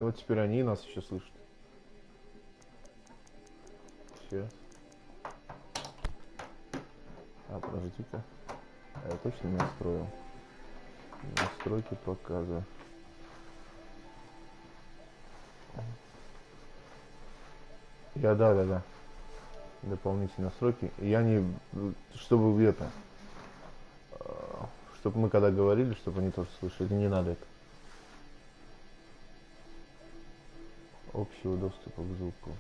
Вот теперь они нас еще слышат. Сейчас. Подожди-ка. Я точно настроил. Настройки показа. Да. Дополнительные настройки. Я не... Чтобы это... Чтобы мы когда говорили, чтобы они тоже слышали. Не надо это. Общего доступа к звуку.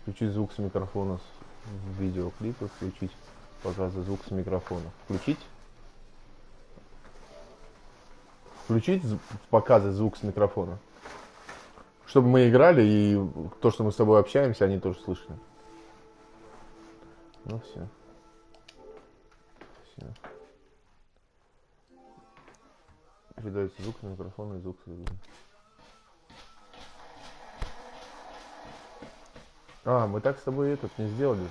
Включить звук с микрофона в видеоклипах. Включить показы звук с микрофона. Включить показы звук с микрофона. Чтобы мы играли, и то, что мы с тобой общаемся, они тоже слышали. Ну все. Передается звук на микрофон и звук с видео. Мы так с тобой этот не сделали же.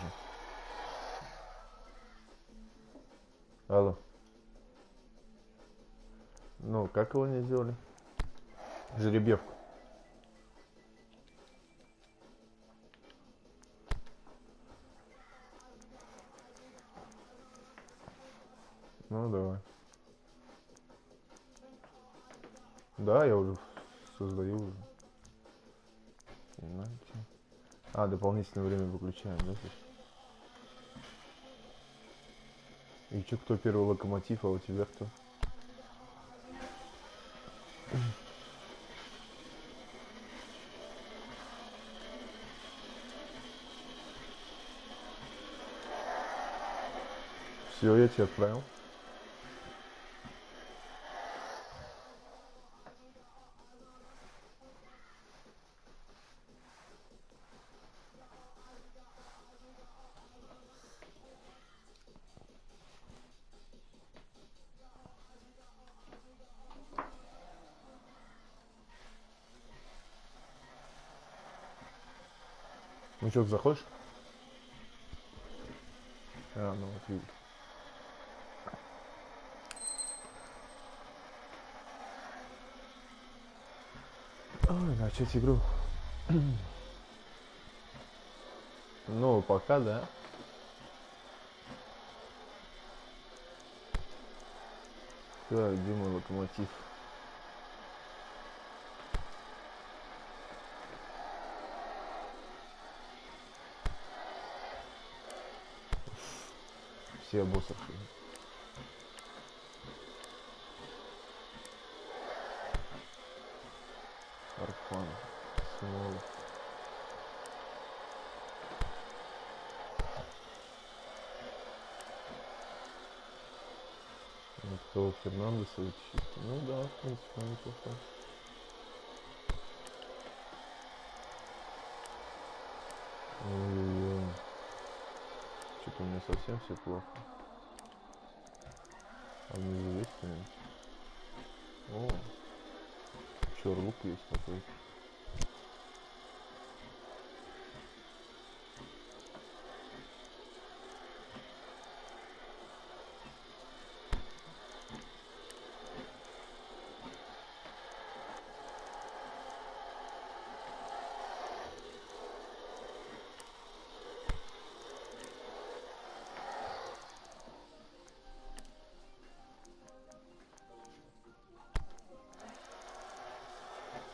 Алло. Ну, как его не сделали? Жеребьевку. Ну, давай. Да, я уже создаю уже. Дополнительное время выключаем, да? И что, кто первый локомотив, а у тебя кто? Все, я тебе отправил. Ну что, заходишь? Ну вот видишь. Начать игру. Ну, пока, да. Так, где мой локомотив? Все обоссавшие. Арфан. Смол. Кто Фернандеса вытащить? Ну да, в принципе, неплохо. Ой-ой-ой. Что-то у меня совсем все плохо. А внизу есть кто-нибудь? О, лук есть какой-то.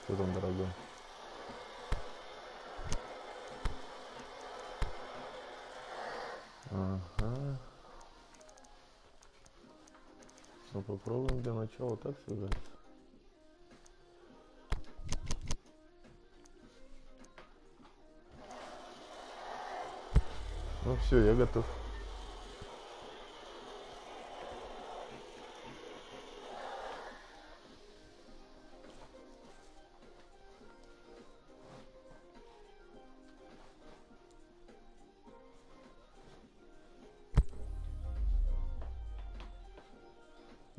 Что там, дорогой? Ага. Ну попробуем для начала так связаться. Ну все, я готов.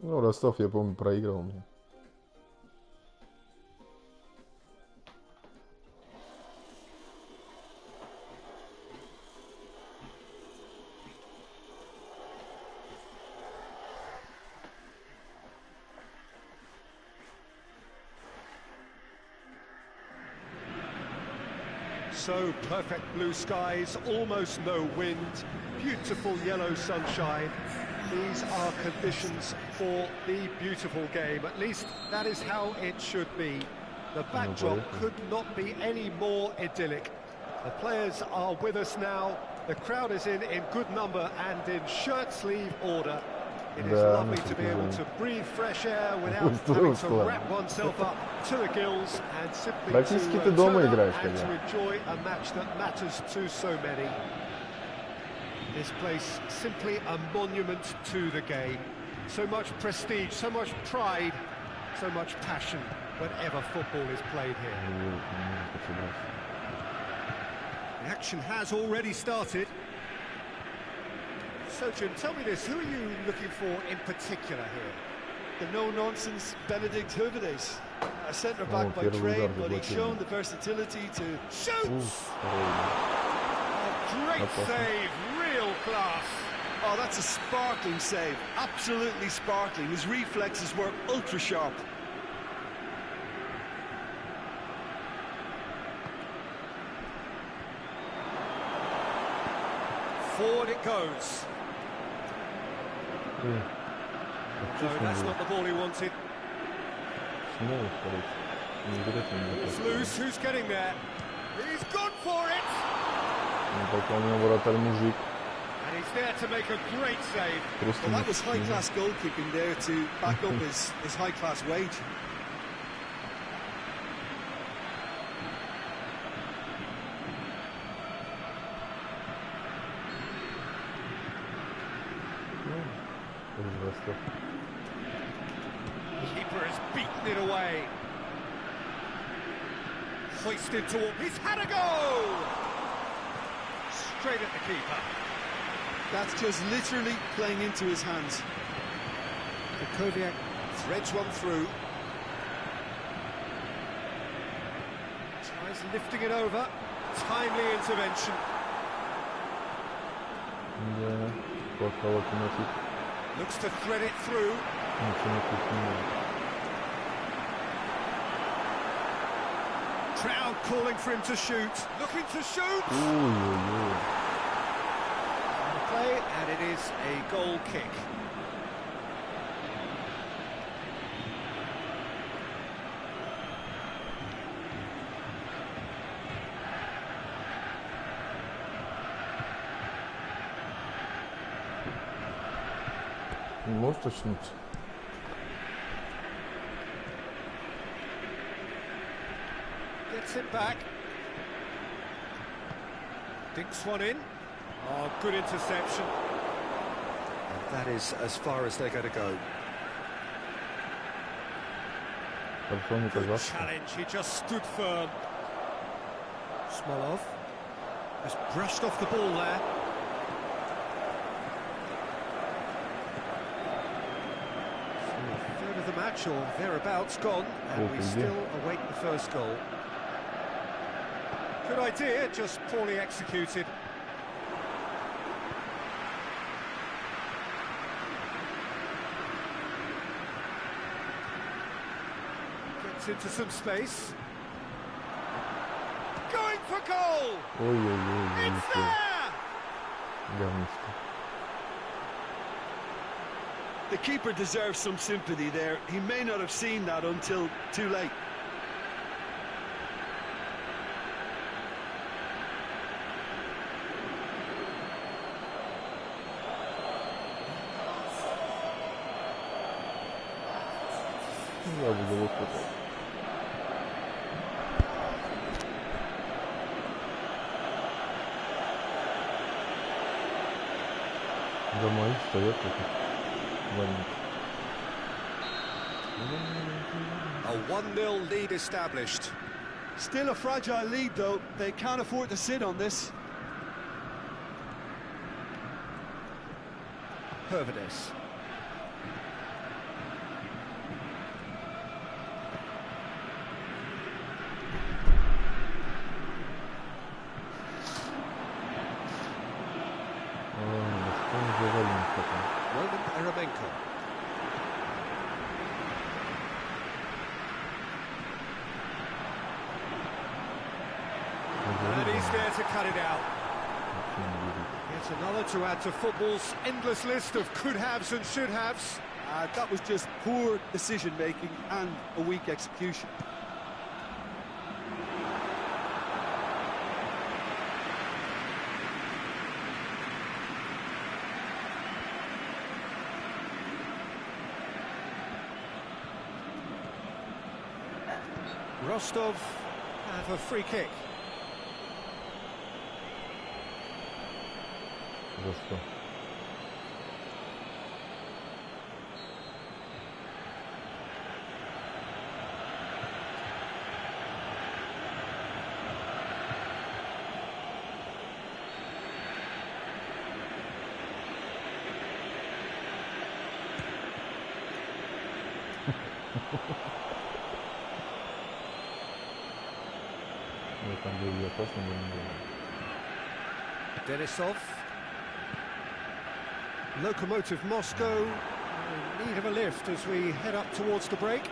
Ну, Ростов, я помню, проигрывал мне. so, perfect blue skies, almost no wind, beautiful yellow sunshine. These are conditions for the beautiful game. At least that is how it should be. The backdrop could not be any more idyllic. The players are with us now. The crowd is in good number and in shirt-sleeve order. It is lovely to be able to breathe fresh air without having to wrap oneself up to the gills and simply to turn up and to enjoy a match that matters to so many. This place simply a monument to the game. So much prestige, so much pride, so much passion whenever football is played here. The action has already started. So, Jim, tell me this, who are you looking for in particular here? The no-nonsense Benedict Hövedes, a centre-back by trade, but he's shown the versatility to shoot! A great save, real class. Oh, that's a sparkling save, absolutely sparkling. His reflexes were ultra-sharp. Forward it goes. No, that's not the ball he wanted. It's loose, who's getting there? He's gone for it! And he's there to make a great save. Well, that was high-class goalkeeping there to back up his high-class wage. The keeper has beaten it away. Hoisted toward. He's had a go! Straight at the keeper. That's just literally playing into his hands. Koviak threads one through. Tries lifting it over. Timely intervention. Looks to thread it through. Crowd calling for him to shoot. Looking to shoot. Play, and it is a goal kick. Может очнуть. Gets it back. Dinks one in. Oh, good interception. And that is as far as they're going to go. Good challenge, he just stood firm. Smolov has brushed off the ball there. The match or thereabouts gone, and we still await the first goal. Good idea, just poorly executed. Gets into some space. Going for goal! It's there! The keeper deserves some sympathy there. He may not have seen that until too late. Домой встает. A 1-0 lead established. Still a fragile lead, though. They can't afford to sit on this. Hövedes. And he's there to cut it out. It's another to add to football's endless list of could-haves and should-haves. That was just poor decision-making and a weak execution. Rostov have a free kick. За что? Там был опасный момент. Denisov. Lokomotiv Moscow in need of a lift as we head up towards the break.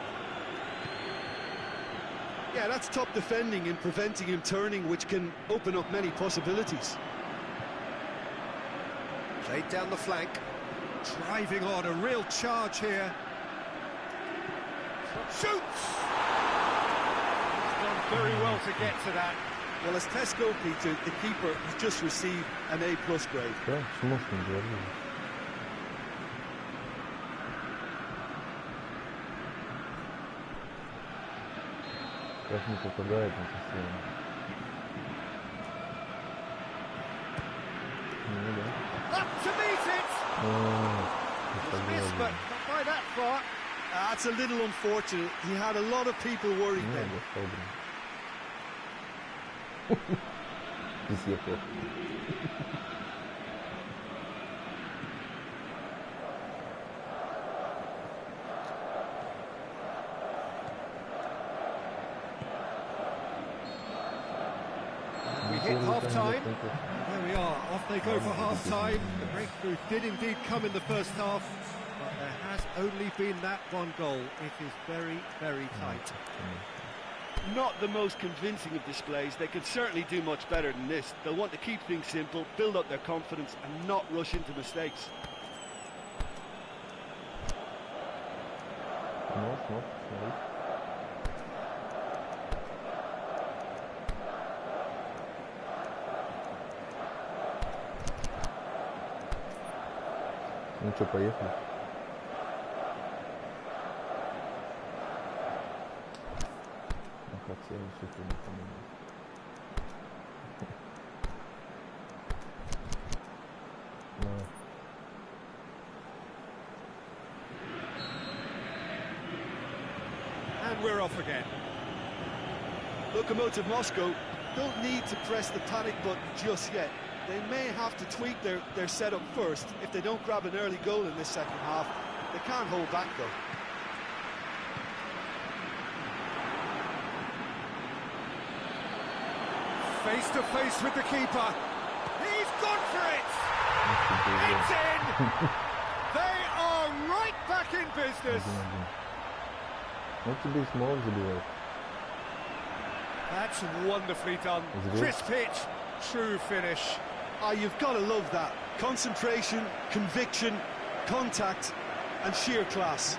Yeah, that's top defending and preventing him turning, which can open up many possibilities. Played down the flank. Driving on, a real charge here. Shoots! He's done very well to get to that. Well, as test goalkeeper, the keeper has just received an A+ grade. Да, сложно говорить. Как не попадает на постоянно. Ну да. Up to meet it! Missed, but not by that far. That's a little unfortunate. He had a lot of people worried then. We hit half-time. There we are, off they go for half-time. The breakthrough did indeed come in the first half, but there has only been that one goal. It is very, very tight. Not the most convincing of displays. They could certainly do much better than this. They'll want to keep things simple, build up their confidence and not rush into mistakes. Ну что, поехали. Хотели все-таки не понимаю. And we're off again. Lokomotiv Moscow don't need to press the panic button just yet. They may have to tweak their setup first. If they don't grab an early goal in this second half, they can't hold back though. Face to face with the keeper. He's gone for it! It's in! They are right back in business. Вот тебе и Смолов забивает. That's wonderfully done. Crisp hit, true finish. You've got to love that. Concentration, conviction, contact, and sheer class.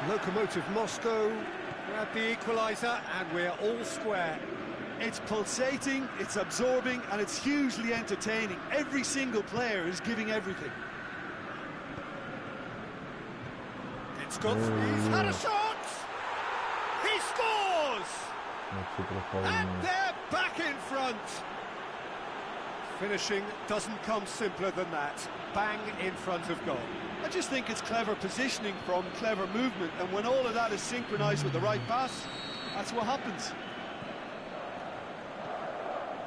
Lokomotiv Moscow grab the equaliser and we're all square. It's pulsating, it's absorbing, and it's hugely entertaining. Every single player is giving everything. It's got... He's had a shot! He scores! And they're back in front! Finishing doesn't come simpler than that. Bang in front of goal. I just think it's clever positioning from clever movement, and when all of that is synchronised with the right pass, that's what happens.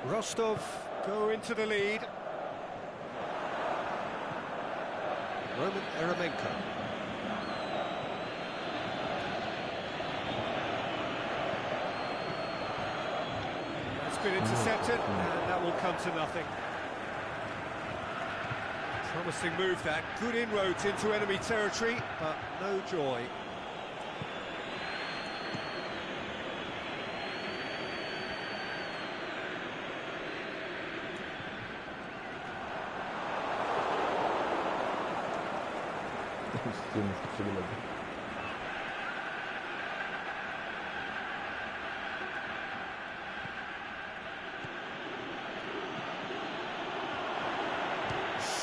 Rostov go into the lead. Roman Eremenko. It's been intercepted, and that will come to nothing. Promising move that, good inroads into enemy territory, but no joy.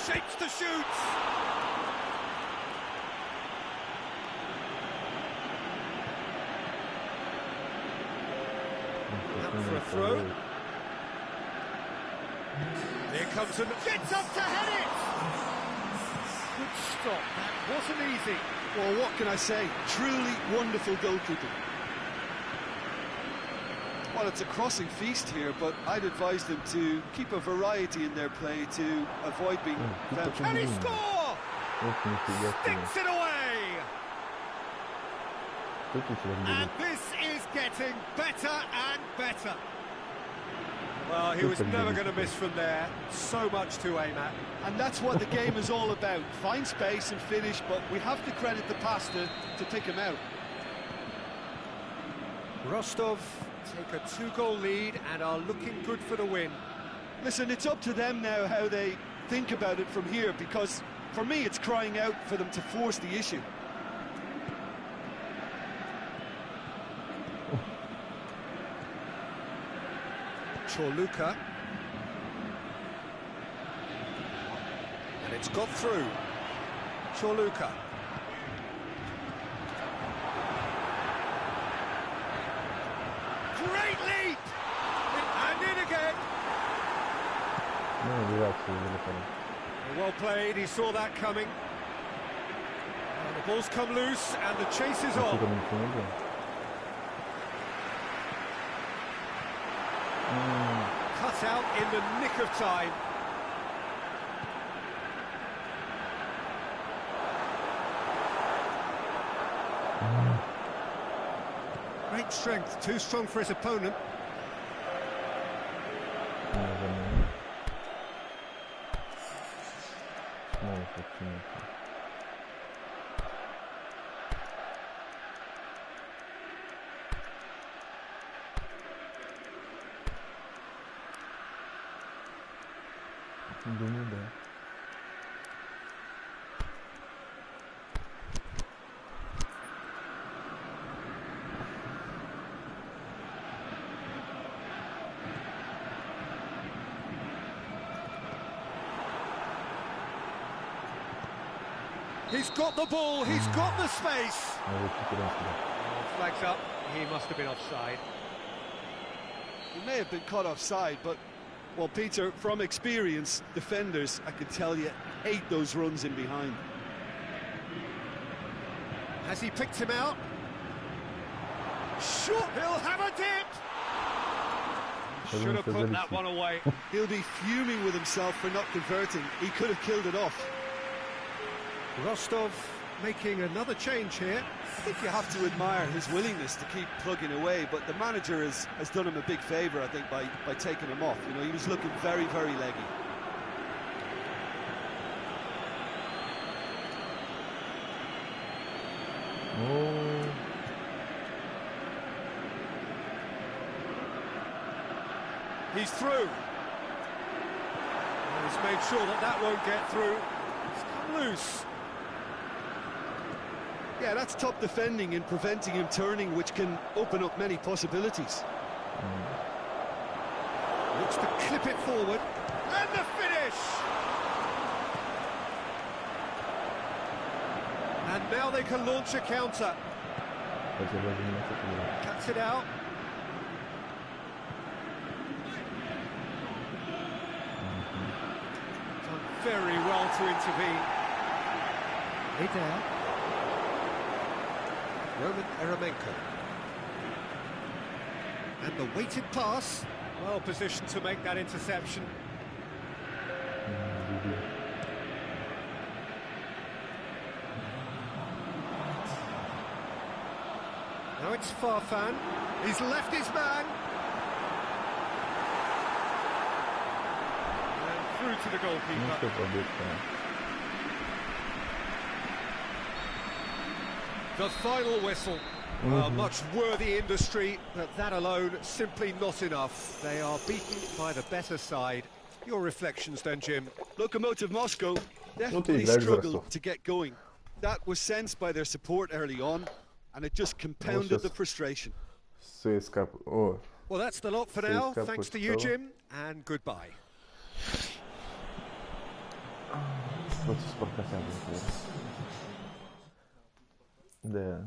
Shapes to shoot! Out for a throw. Here comes and gets up to head it! Good stop, that wasn't easy. Well, what can I say? Truly wonderful goalkeeping. Well, it's a crossing feast here, but I'd advise them to keep a variety in their play to avoid being found. Can he score? Sticks it away! And this is getting better and better. Well, he was never going to miss from there. So much to aim at. And that's what the game is all about. Find space and finish, but we have to credit the pass to pick him out. Rostov take a 2-goal lead and are looking good for the win. Listen, it's up to them now how they think about it from here, because for me it's crying out for them to force the issue. Chorluka. And it's got through. Chorluka. Great leap! And in again. Well played, he saw that coming. And the ball's come loose and the chase is on. Cut out in the nick of time. Great strength, too strong for his opponent. Думаю, да. He's got the ball, he's got the space. Flags up, he must have been offside. He may have been caught offside, but, well, Peter, from experience, defenders, I can tell you, hate those runs in behind. Has he picked him out? Sure, he'll have a dip! Should have put that one away. He'll be fuming with himself for not converting. He could have killed it off. Rostov making another change here. I think you have to admire his willingness to keep plugging away, but the manager has done him a big favour, I think, by taking him off. You know, he was looking very, very leggy. Oh. He's through. And he's made sure that that won't get through. It's come loose. Yeah, that's top defending and preventing him turning, which can open up many possibilities. Looks to clip it forward. And the finish! And now they can launch a counter. Cuts it out. Done very well to intervene. Adair. Roman Eremenko. And the weighted pass, well positioned to make that interception. Now it's Farfan. He's left his man. And through to the goalkeeper. The final whistle. Much worthy industry, but that alone simply not enough. They are beaten by the better side. Your reflections then, Jim? Lokomotiv Moscow definitely struggled to get going. That was sensed by their support early on, and it just compounded the frustration. Well, that's the lot for now. Thanks to you, Jim, and goodbye. Да.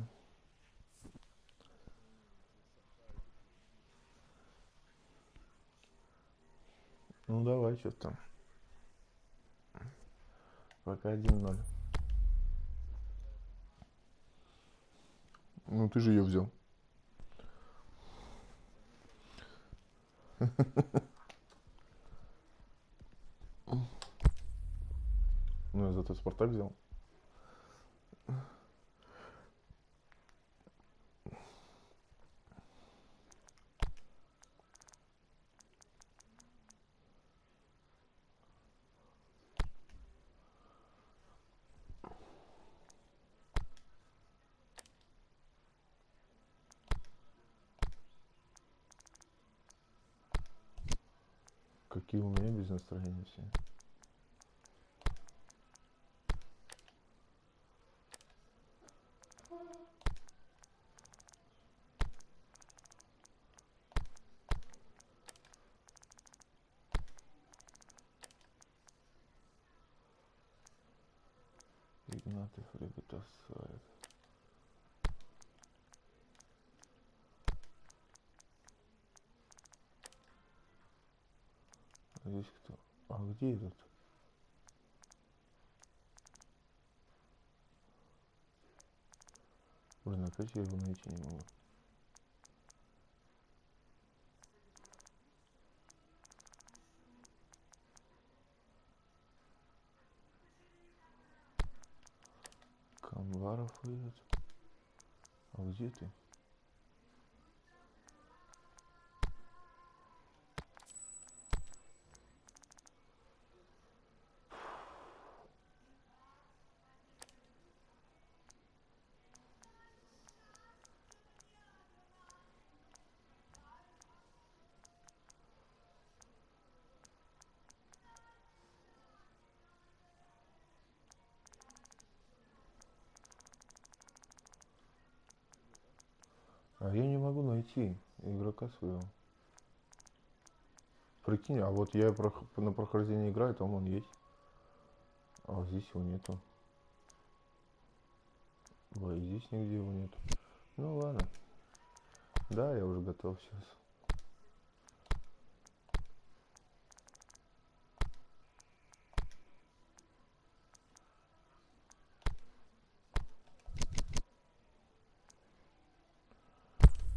Ну давай, что там. Пока 1-0. Ну ты же ее взял. Ну я зато Спартак взял. Какие у меня без настроения все. Игнатов бросает. А здесь кто? А где этот? Блин, опять я его найти не могу. Камбаров идет. А где ты? А я не могу найти игрока своего. Прикинь, а вот я на прохождении играю, там он есть. А вот здесь его нету. Ой, здесь нигде его нету. Ну ладно. Да, я уже готов сейчас.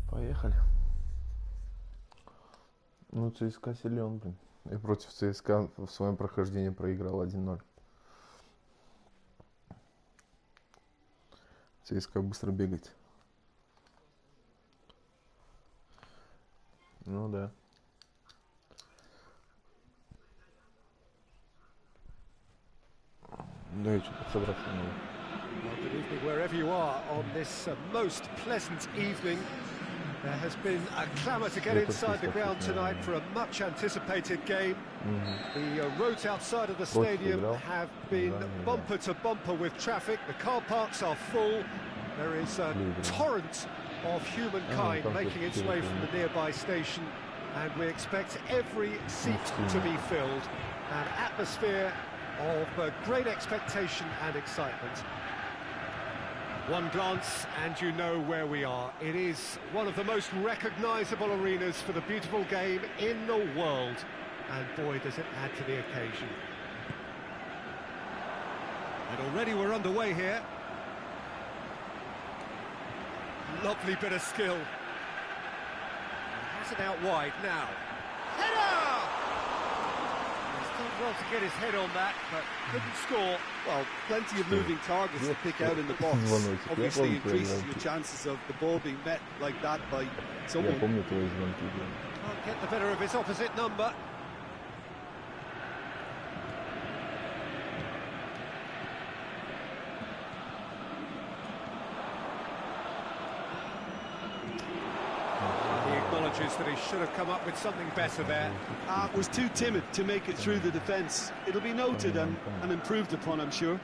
Поехали. Ну, ЦСКА силен, блин. Я против ЦСКА в своем прохождении проиграл 1-0. ЦСКА быстро бегает. Ну да. Да, я что-то собраться не могу. Well, good evening wherever you are on this most pleasant evening. There has been a clamour to get inside the ground tonight for a much anticipated game. The roads outside of the stadium have been bumper to bumper with traffic. The car parks are full. There is a torrent of humankind making its way from the nearby station, and we expect every seat to be filled. An atmosphere of great expectation and excitement. One glance and you know where we are. It is one of the most recognisable arenas for the beautiful game in the world. And boy, does it add to the occasion. And already we're underway here. Lovely bit of skill. Has it out wide now. Header! Well to get his head on that, but couldn't score. Well, plenty of moving targets to pick out in the box. Obviously increases your chances of the ball being met like that by someone. Can't get the better of his opposite number. acknowledges that he should have come up with something better there. Was too timid to make it through the defence. It'll be noted and improved upon, I'm sure.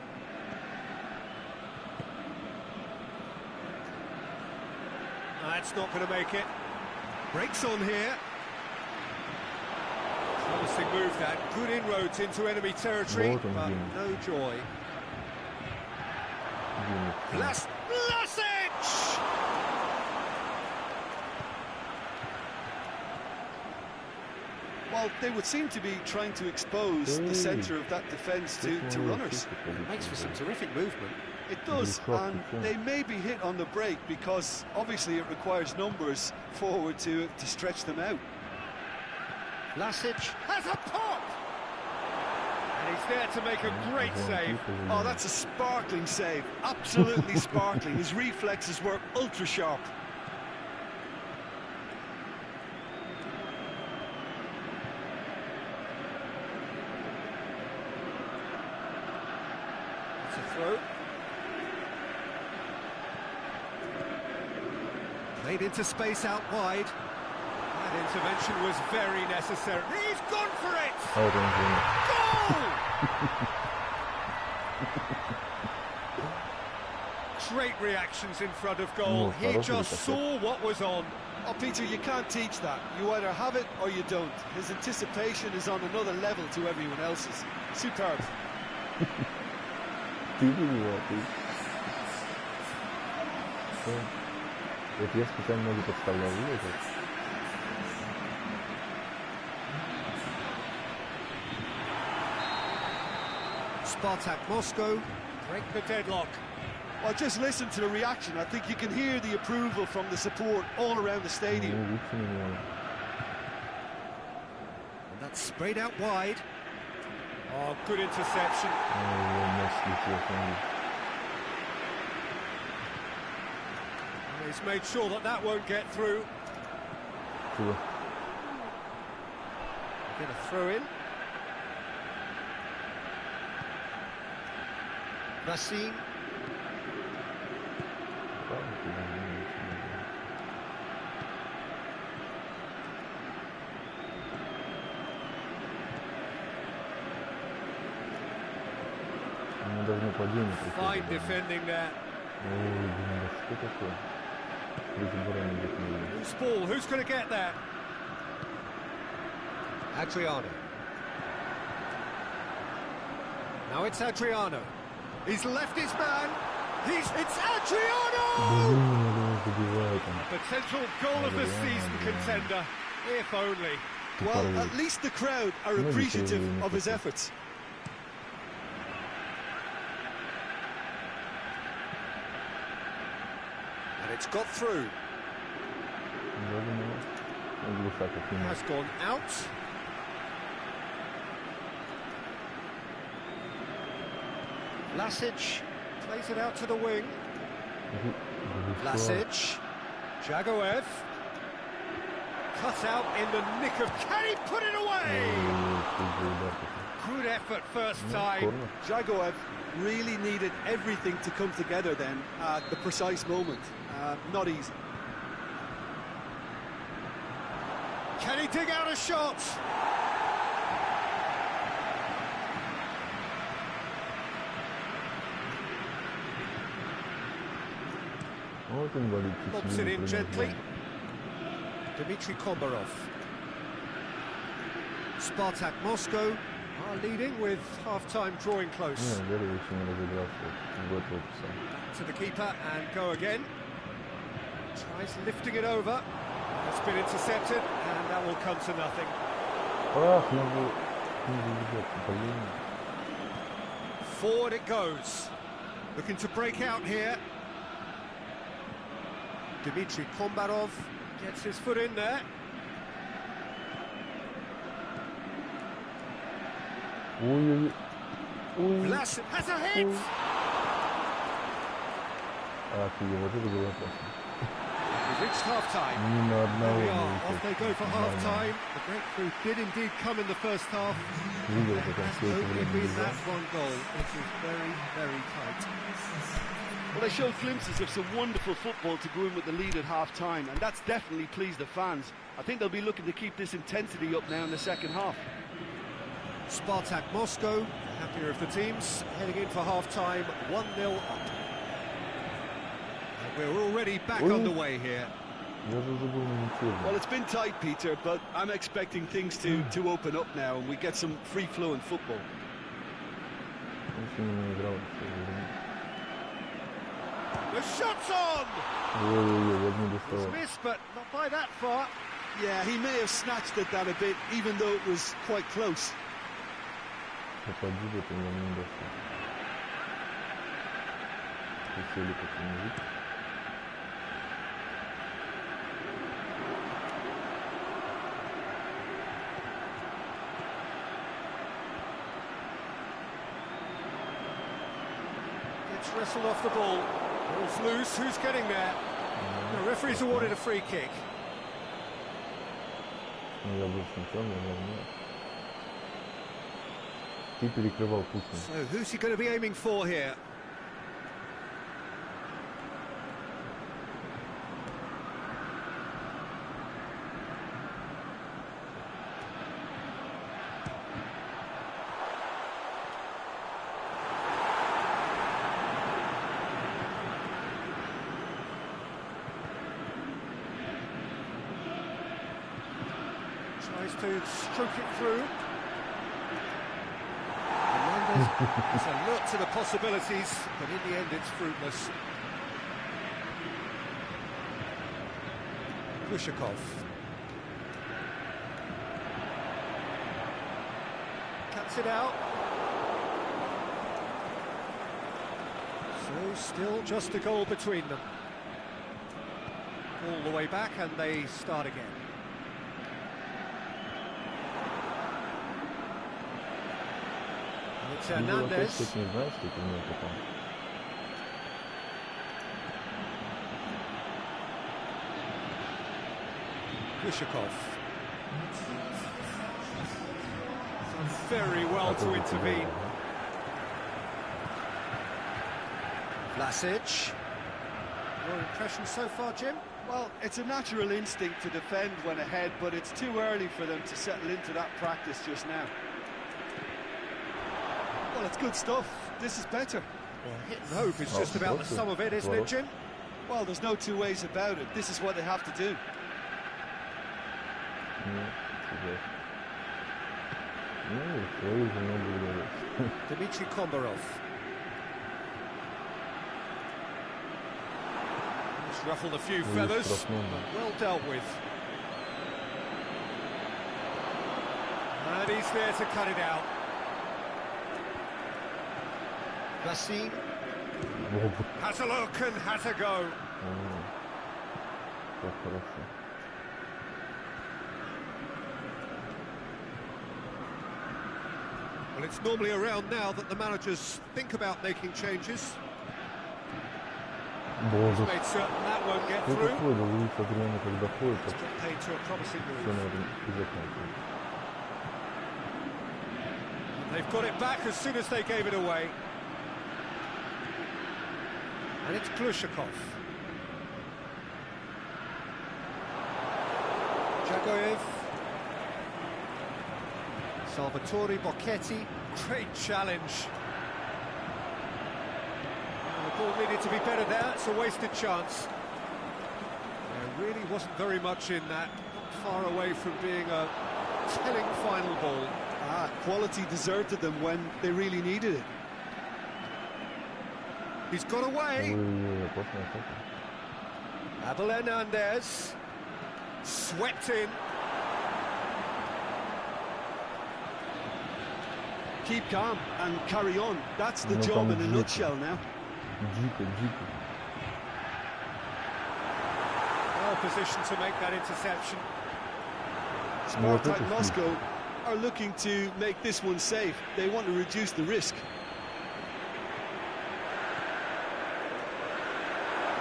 That's not going to make it. Breaks on here. Promising move that. Good inroads into enemy territory, but no joy. Vlasic! Well, they would seem to be trying to expose the centre of that defence to runners. It makes for some terrific movement. It does, and they may be hit on the break because obviously it requires numbers forward to stretch them out. Vlasic has a pop! And he's there to make a great save. Oh, that's a sparkling save, absolutely sparkling. His reflexes were ultra sharp. It's a throw. Played into space out wide. That intervention was very necessary. He's gone for it! Goal! Great reactions in front of goal. He just saw what was on. Oh, Peter, you can't teach that. You either have it or you don't. His anticipation is on another level to everyone else's. Superb. Вот я специально ноги подставлял, видите? Spartak Moscow break the deadlock. Well, just listen to the reaction. I think you can hear the approval from the support all around the stadium. And that's sprayed out wide. Oh, good interception. He's made sure that that won't get through. Get a throw in. Racine. Fine defending there. Loose ball, who's going to get there? Adriano. Now it's Adriano. He's left his man. It's Adriano! A potential goal of the season contender, if only. Well, at least the crowd are appreciative of his efforts. And it's got through. Has gone out. Vlasic plays it out to the wing. Vlasic. Jagoev. Cut out in the nick of... Can he put it away? Good effort first time. Jagoev really needed everything to come together then at the precise moment. Not easy. Can he dig out a shot? Lobs it in gently. Dmitry Komarov. Spartak Moscow are leading with half-time drawing close. To the keeper and go again. Tries lifting it over. It's been intercepted and that will come to nothing. Forward it goes. Looking to break out here. Dmitry Kombarov gets his foot in there. Vlasic has a hit! We've reached half-time. There we are, off they go for half-time. The breakthrough did indeed come in the first half. It has only been that one goal. It is very, very tight. Well, they showed glimpses of some wonderful football to go in with the lead at half-time, and that's definitely pleased the fans. I think they'll be looking to keep this intensity up now in the second half. Spartak Moscow, the happier of the teams, heading in for half-time, 1-0 up. And we're already back underway here. Well, it's been tight, Peter, but I'm expecting things to open up now and we get some free-flowing football. The shot's on! It's missed, but not by that far. Yeah, he may have snatched at that a bit, even though it was quite close. Gets wrestled off the ball. Ball's loose. Who's getting there? The referee's awarded a free kick. So who's he going to be aiming for here? Tries to stroke it through. There's a lot to the possibilities, but in the end it's fruitless. Kushakov. Cuts it out. So still just a goal between them. All the way back and they start again. It's Hernandez. Kushakov. Done very well to intervene. Vlasic. Your impression so far, Jim? Well, it's a natural instinct to defend when ahead, but it's too early for them to settle into that practice just now. Well, it's good stuff. This is better. Well, hit and hope is just about the sum of it, isn't it, Jim? Well, there's no two ways about it. This is what they have to do. Dmitry Kombarov. He's ruffled a few feathers, but well dealt with. And he's there to cut it out. Racine has a look and has a go. Well, it's normally around now that the managers think about making changes. He's made certain that won't get through. It's got paid to a promising move. They've got it back as soon as they gave it away. And it's Kushakov. Jagoyev. Salvatore Bocchetti. Great challenge. The ball needed to be better there. It's a wasted chance. There really wasn't very much in that. Not far away from being a telling final ball. Quality deserted them when they really needed it. He's got away. Abel Hernandez. Swept in. Keep calm and carry on. That's the job in a nutshell now. Well positioned to make that interception. Spartak Moscow are looking to make this one safe. They want to reduce the risk.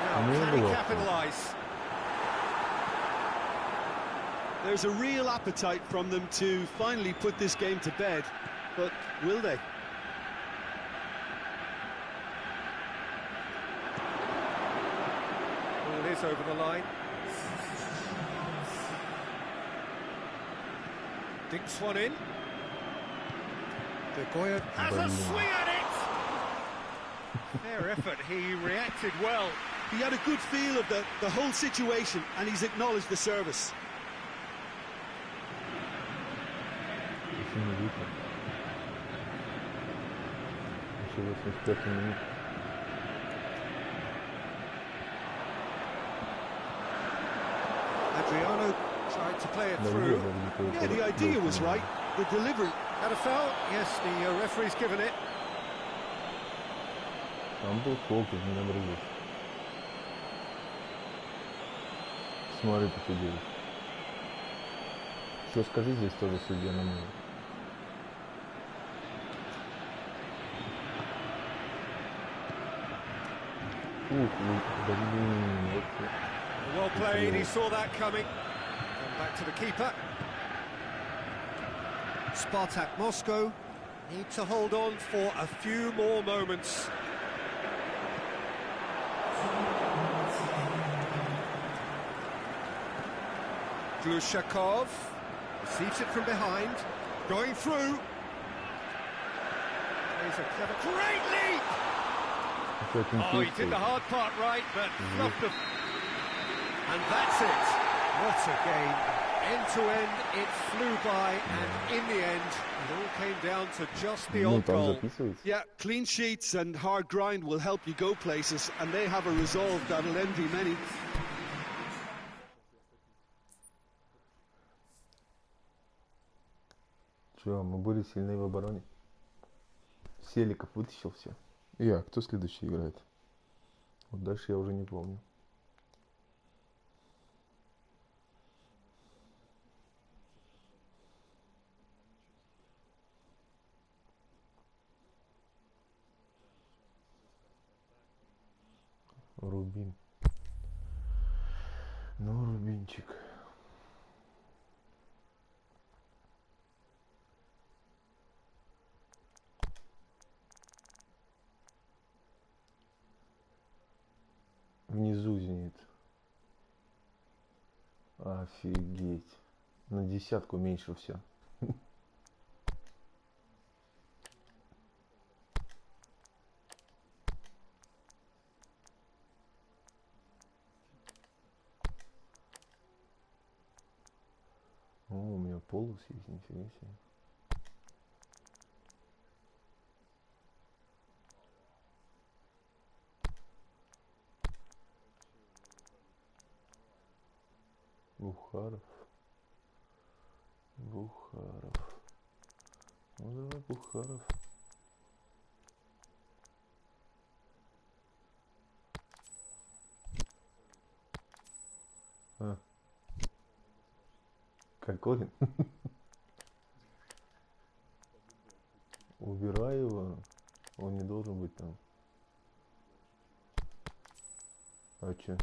Now, can he capitalise? There's a real appetite from them to finally put this game to bed, but will they? Well, it is over the line. Dinks one in. De Goya has a swing at it! Fair effort, he reacted well. He had a good feel of the whole situation, and he's acknowledged the service. Adriano tried to play it through. Yeah, the idea was right. The delivery. Had a foul? Yes, the referee's given it. Там был фокус, не набрызгал. Смотри, что делает. Что скажи, здесь тоже судья на мне. Well played, he saw that coming. And back to the keeper. Spartak Moscow need to hold on for a few more moments. Glushakov receives it from behind, going through. He's a clever, great leap! Oh, he did the hard part right, but fluffed the... And that's it. What a game. End to end, it flew by, and in the end, it all came down to just the odd goal. Yeah, clean sheets and hard grind will help you go places, and they have a resolve that'll envy many. Че, мы были сильны в обороне. Селиков вытащил все. Кто следующий играет? Вот дальше я уже не помню. Рубин. Ну, Рубинчик. Внизу зенит. Офигеть. На десятку меньше все. О, у меня полос есть, нифига себе. Бухаров. Ну давай, Бухаров. Какой? Убирай его. Он не должен быть там. А че?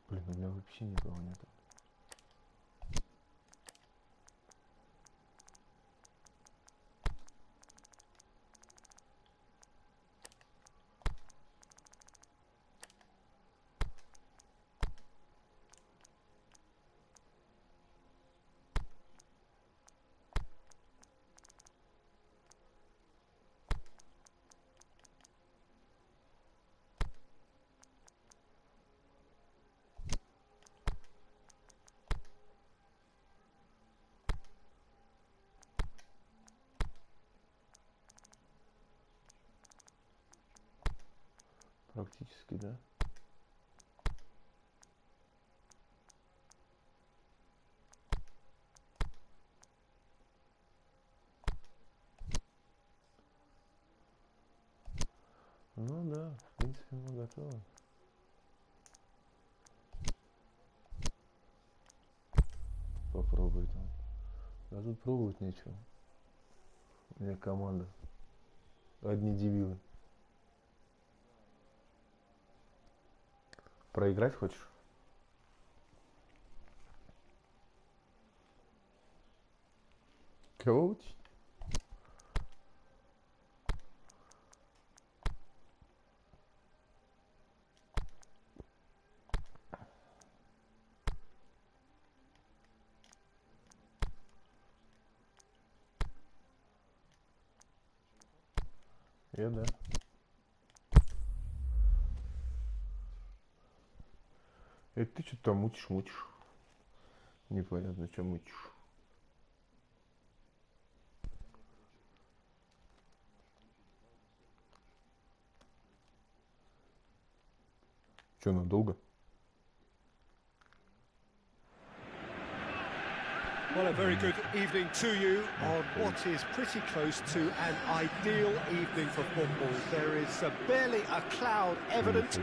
Блин, у меня вообще никого нету. Практически, да? Ну да, в принципе мы готовы. Попробуй там. А тут пробовать нечего. У меня команда. Одни дебилы. Проиграть хочешь? Coach. Я да. Это ты что-то там мутишь. Непонятно, что мутишь. Что, надолго? Well, a very good evening to you on what is pretty close to an ideal evening for football. There is barely a cloud evident.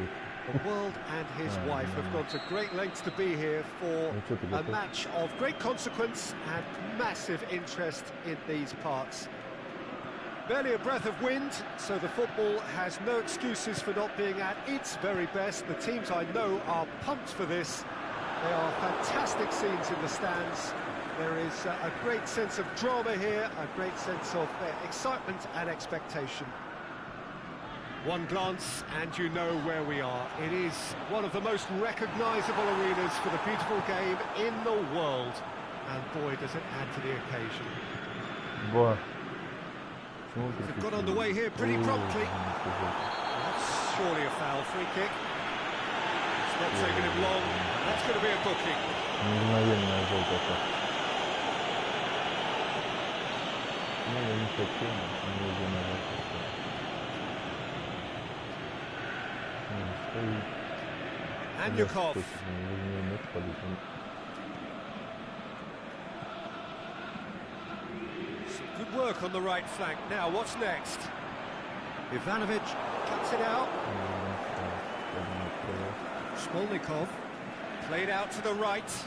The world and his wife have gone to great lengths to be here for a match of great consequence and massive interest in these parts. Barely a breath of wind, so the football has no excuses for not being at its very best. The teams I know are pumped for this. They are fantastic scenes in the stands. There is a great sense of drama here, a great sense of excitement and expectation. One glance and you know where we are. It is one of the most recognisable arenas for the beautiful game in the world. And boy, does it add to the occasion. Boy. They've got underway here pretty promptly. That's surely a foul free kick. It's not taking him long. That's going to be a booking. Мгновенная желтая карта. Ну, я не хочу, но уже на желтую. And Yukov. Some good work on the right flank. Now, what's next? Ivanovic cuts it out. Smolnikov played out to the right.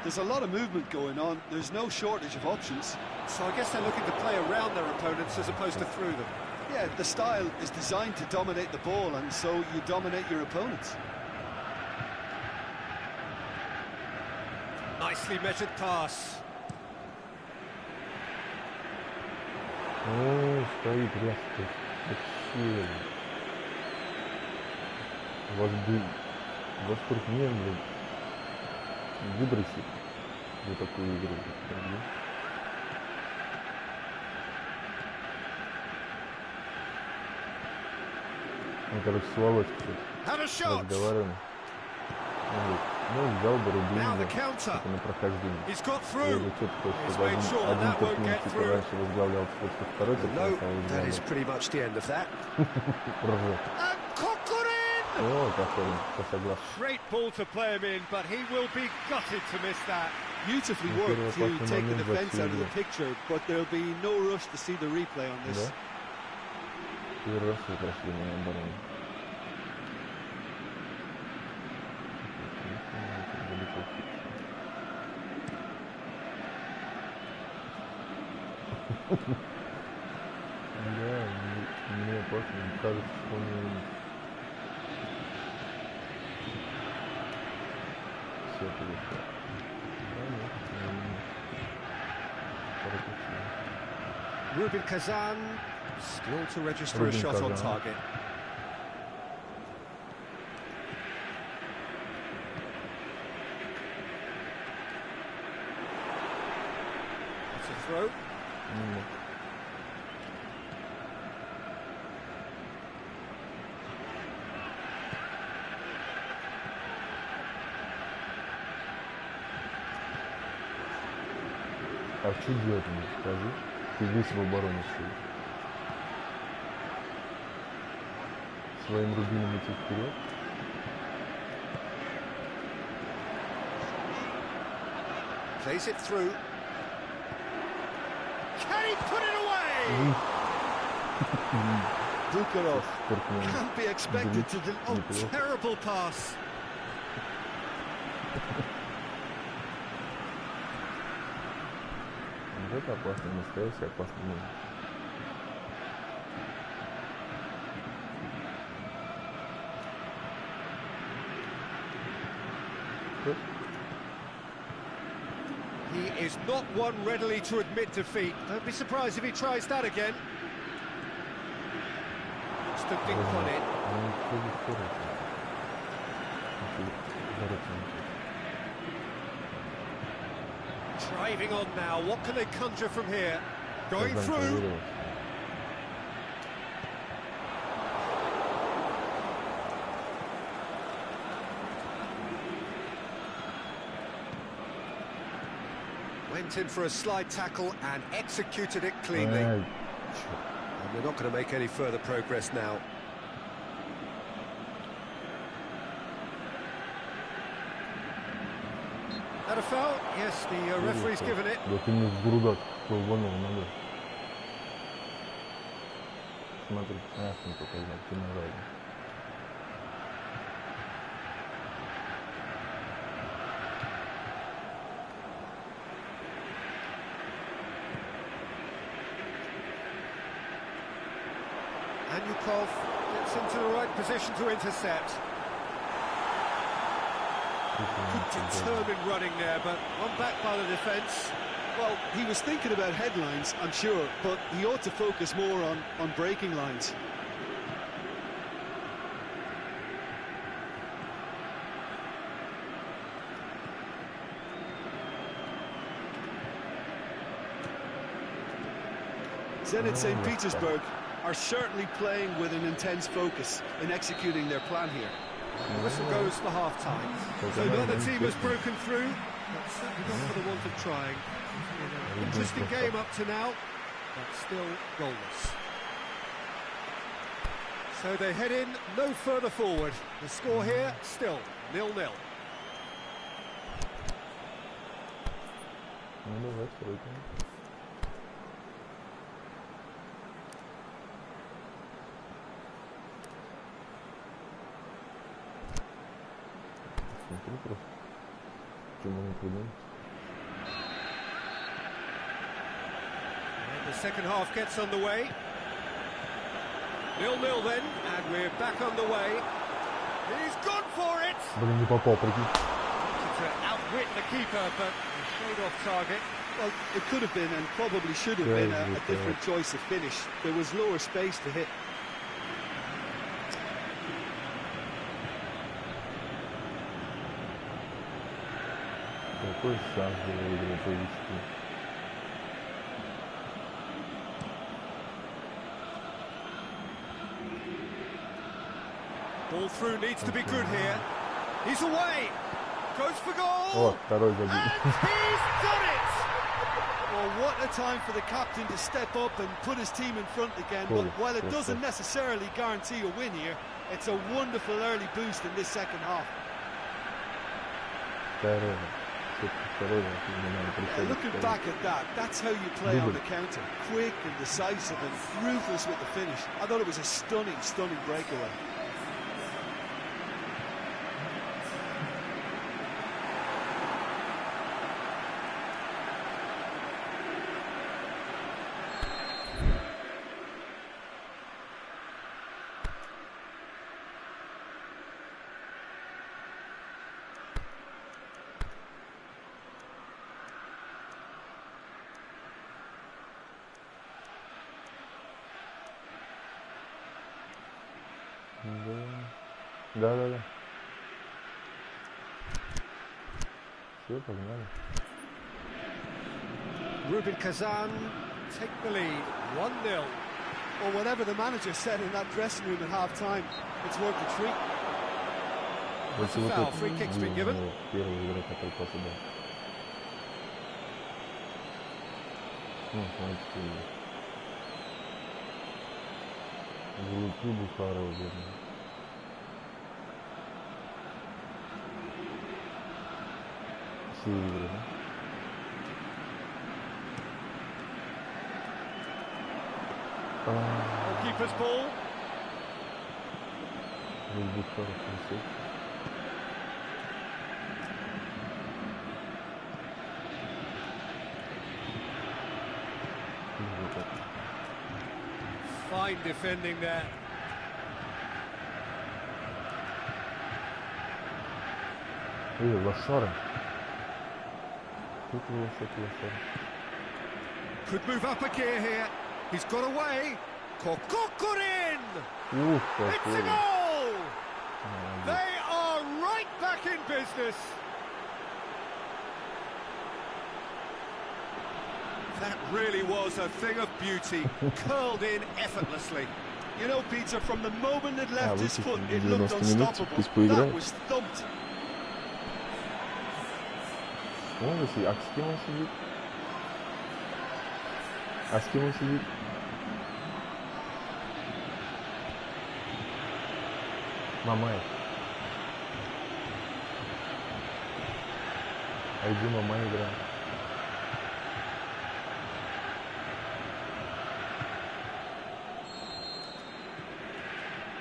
There's a lot of movement going on. There's no shortage of options. So I guess they're looking to play around their opponents as opposed to through them. Yeah, the style is designed to dominate the ball, and so you dominate your opponents. Nicely measured pass. О, стоит резко. Вообще. Вас туркмен, блин. Выбросит за такую игру. Мы, короче, с Володькой разговариваем. Ну, взял бы рубин на прохождение. Я бы четко, чтобы один туркмен типа раньше возглавлял, что второй туркмен стал возглавлять. Oh, great ball to play him in, but he will be gutted to miss that. Beautifully worked to take the defence out of the picture, but there'll be no rush to see the replay on this. Первый раз мы прошли на оборону. Да, мне просто кажется, что он все перешло. Rubin Kazan still to register a shot on target. It's a throw. А что делать мне, скажи? Ты весь в обороне стоишь. Своим рубином идти вперед. Plays it through. Can he put it away? Dukharov can't be expected to do. Oh, terrible pass. Это опасно, настоящий опасный момент. He is not one readily to admit defeat. Don't be surprised if he tries that again. Looks to dink on it. Driving on now. What can they conjure from here? Going through. Went in for a slide tackle and executed it cleanly. And they're not going to make any further progress now. That a foul? Yes, the referee's given it. Anyukov gets into the right position to intercept. Good determined running there, but one back by the defence. Well, he was thinking about headlines, I'm sure, but he ought to focus more on breaking lines. Zenit St. Petersburg are certainly playing with an intense focus in executing their plan here. The whistle goes for half-time. So the other team has broken through, but certainly not for the want of trying. An interesting game up to now, but still goalless. So they head in no further forward. The score here, still 0-0. And the second half gets underway. 0-0 then, and we're back underway. He's gone for it! Wanted to outwit the keeper, but he stayed off target. Well, it could have been and probably should have been a different choice of finish. There was lower space to hit. Ball through needs to be good here. He's away. Goes for goal. And he's done it. Well, what a time for the captain to step up and put his team in front again. But while it doesn't necessarily guarantee a win here, it's a wonderful early boost in this second half. Looking back at that, that's how you play on the counter. Quick and decisive and ruthless with the finish. I thought it was a stunning, stunning breakaway. Да. Все, погнали. Rubin Kazan take the lead, 1-0. Well, whatever the manager said in that dressing room at half-time, it's worth the treat. That's a foul, free kick's been given. Первый игрок, который попадал. Ну, смотрите. Глупый Бухарова, верно. Все игры, да? Keeper's ball. Бухаров, красив. Fine defending there. Лошара. Could move up a gear here. He's got away. Kokokurin! It's a goal! They are right back in business. That really was a thing of beauty, curled in effortlessly. You know, Peter, from the moment it left his foot, it looked unstoppable. That was thumped. А с кем он сидит? А с кем он сидит? Мамаев. А иди Мамаев играет.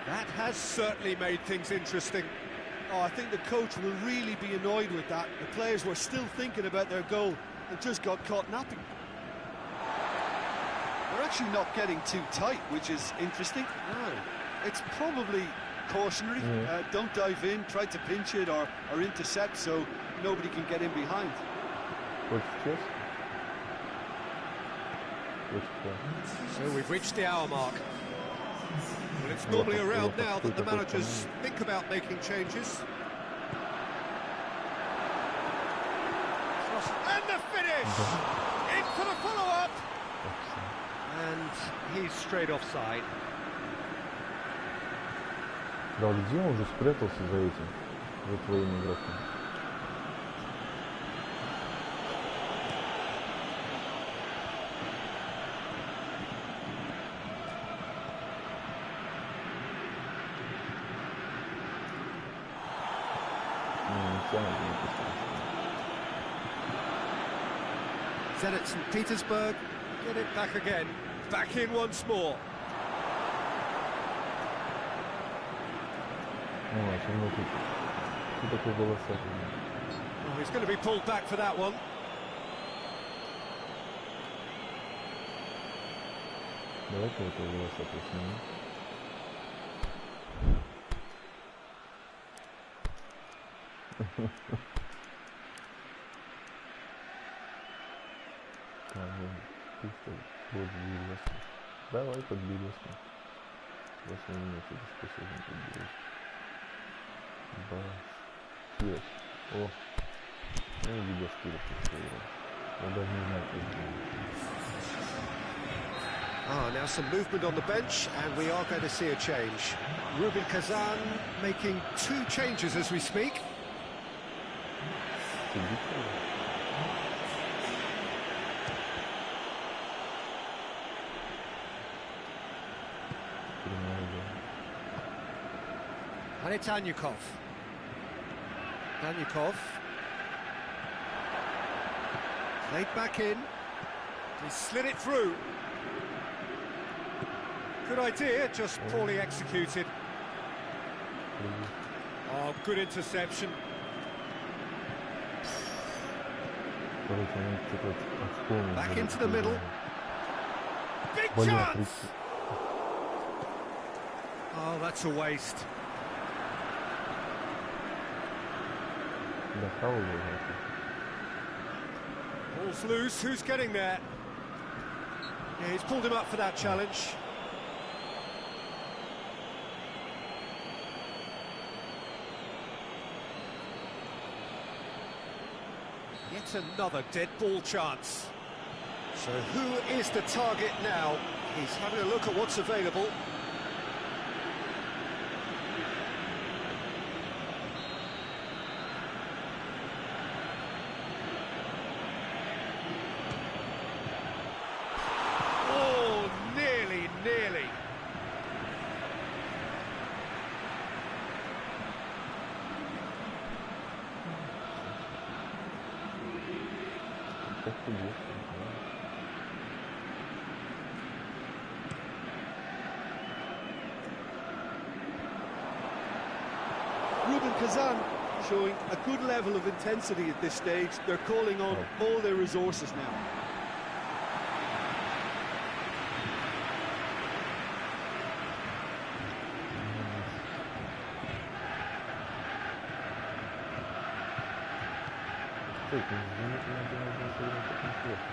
That has certainly made things interesting. Oh, I think the coach will really be annoyed with that. The players were still thinking about their goal and just got caught napping. They're actually not getting too tight, which is interesting. No, it's probably cautionary. Don't dive in, try to pinch it or intercept so nobody can get in behind. So we've reached the hour mark. Well, it's normally around now that the managers think about making changes. And the finish! In for the follow-up! And he's straight offside. Да, где он уже спрятался за этим, за твоим игроком? Zenit St. Petersburg get it back again. Back in once more. Oh, he's going to be pulled back for that one. Давай подбились. 8 минут способен подбились. Бас. О. Ну и без скидок. Я даже не знаю, Now some movement on the bench, and we are going to see a change. Rubin Kazan making 2 changes as we speak. And it's Anyukov. Anyukov. Played back in. He slid it through. Good idea, just poorly executed. Oh, good interception. Back into the middle. Big chance! Oh, that's a waste. Ball's loose, who's getting there? Yeah, he's pulled him up for that challenge. Yet another dead ball chance. So who is the target now? He's having a look at what's available. Oh, nearly. Rubin Kazan showing a good level of intensity at this stage. They're calling on all their resources now. Кстати, заметно, можно сыграть так неплохо.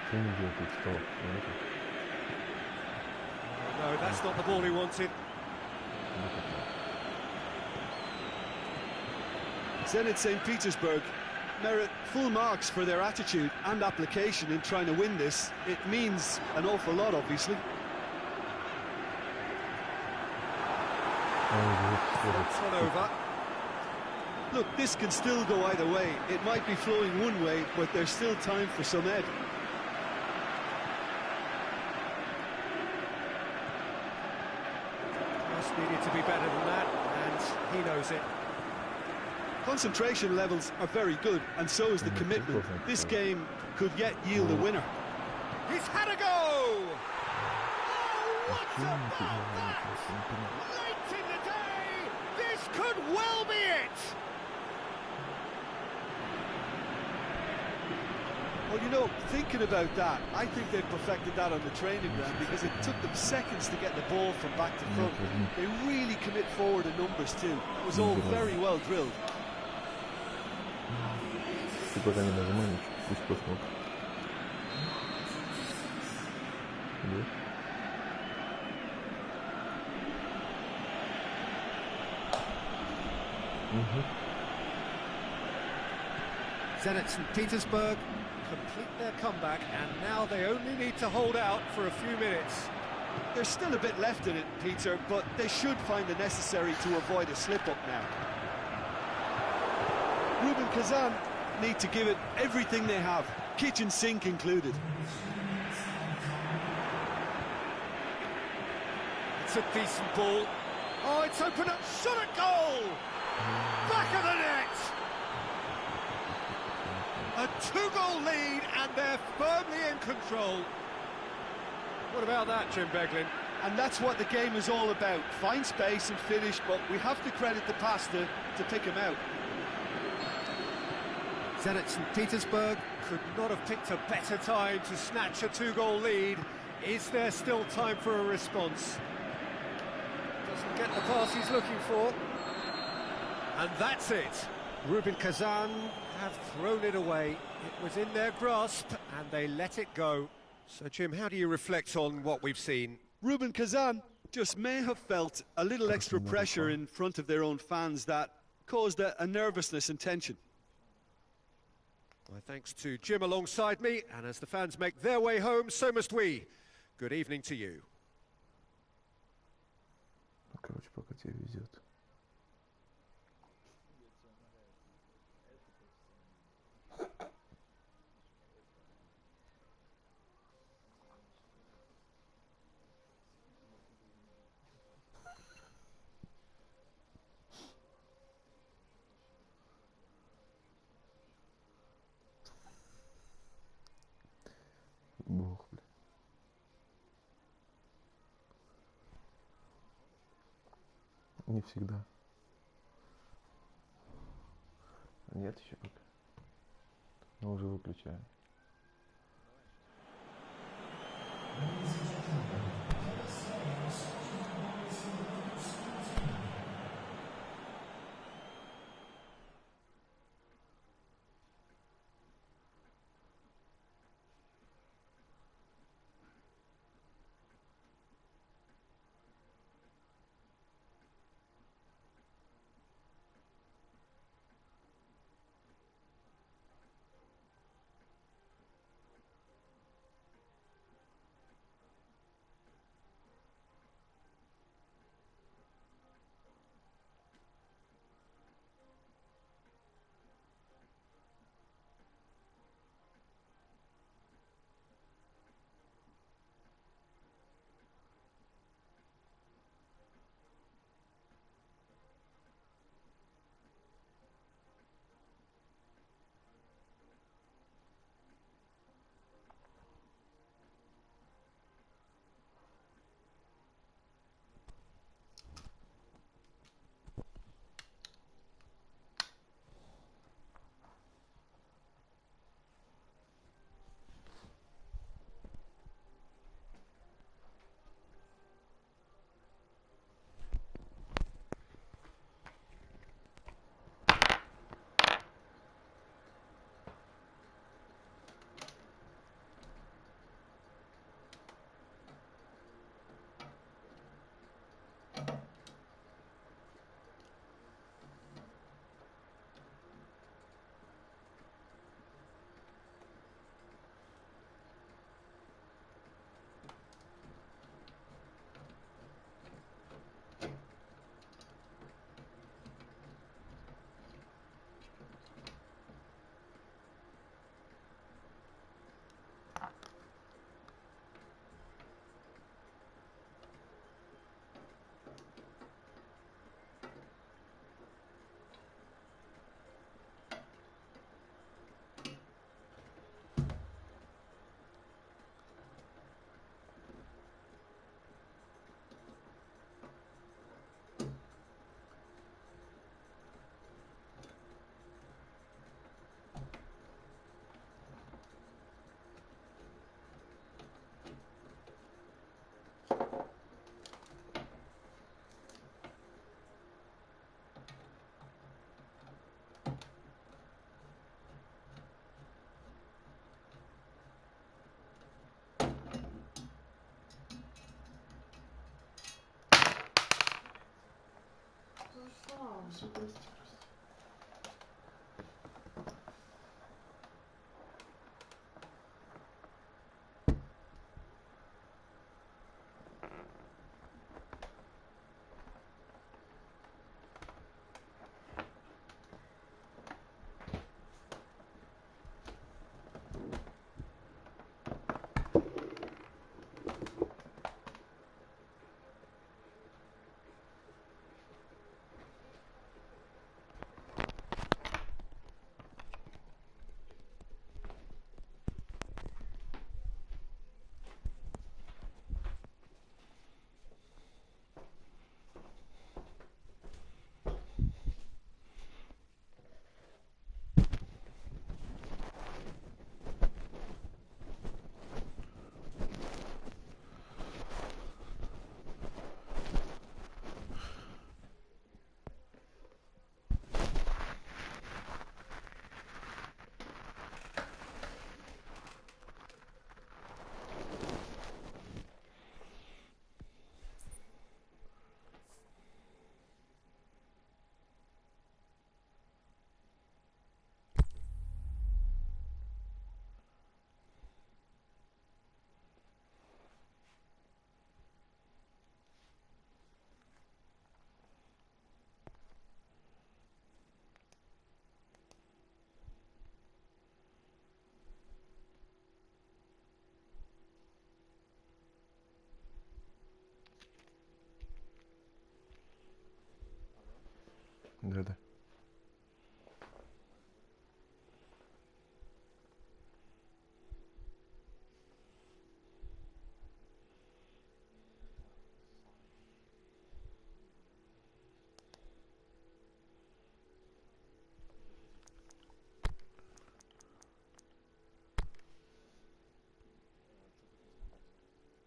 Что не делает тут стол? No, that's not the ball he wanted. Zenit St. Petersburg merit full marks for their attitude and application in trying to win this. It means an awful lot, obviously. That's one over. Look, this can still go either way. It might be flowing one way, but there's still time for some ed. Just needed to be better than that, and he knows it. Concentration levels are very good, and so is the commitment. This game could yet yield a winner. He's had a go! Oh, what about that? Late in the day, this could well be it! Well, you know, thinking about that, I think they've perfected that on the training ground because it took them seconds to get the ball from back to front. They really commit forward in numbers too. It was all very well drilled. Ты пока не нажимаешь, пусть посмотрит. Да? Zenit St. Petersburg complete their comeback, and now they only need to hold out for a few minutes. There's still a bit left in it, Peter, but they should find the necessary to avoid a slip-up now. Rubin Kazan need to give it everything they have, kitchen sink included. It's a decent ball. Oh, it's opened up, shot at goal! Back of the net! A two-goal lead, and they're firmly in control. What about that, Jim Beglin? And that's what the game is all about. Find space and finish, but we have to credit the passer to pick him out. Zenit St. Petersburg could not have picked a better time to snatch a two-goal lead. Is there still time for a response? Doesn't get the pass he's looking for. And that's it. Rubin Kazan have thrown it away. It was in their grasp, and they let it go. So, Jim, how do you reflect on what we've seen? Rubin Kazan just may have felt a little extra pressure in front of their own fans that caused a nervousness and tension. My thanks to Jim alongside me, and as the fans make their way home, so must we. Good evening to you. Короче, пока тебе везет. Бог, бля. Не всегда. Нет еще пока. Но уже выключаем. Да-да.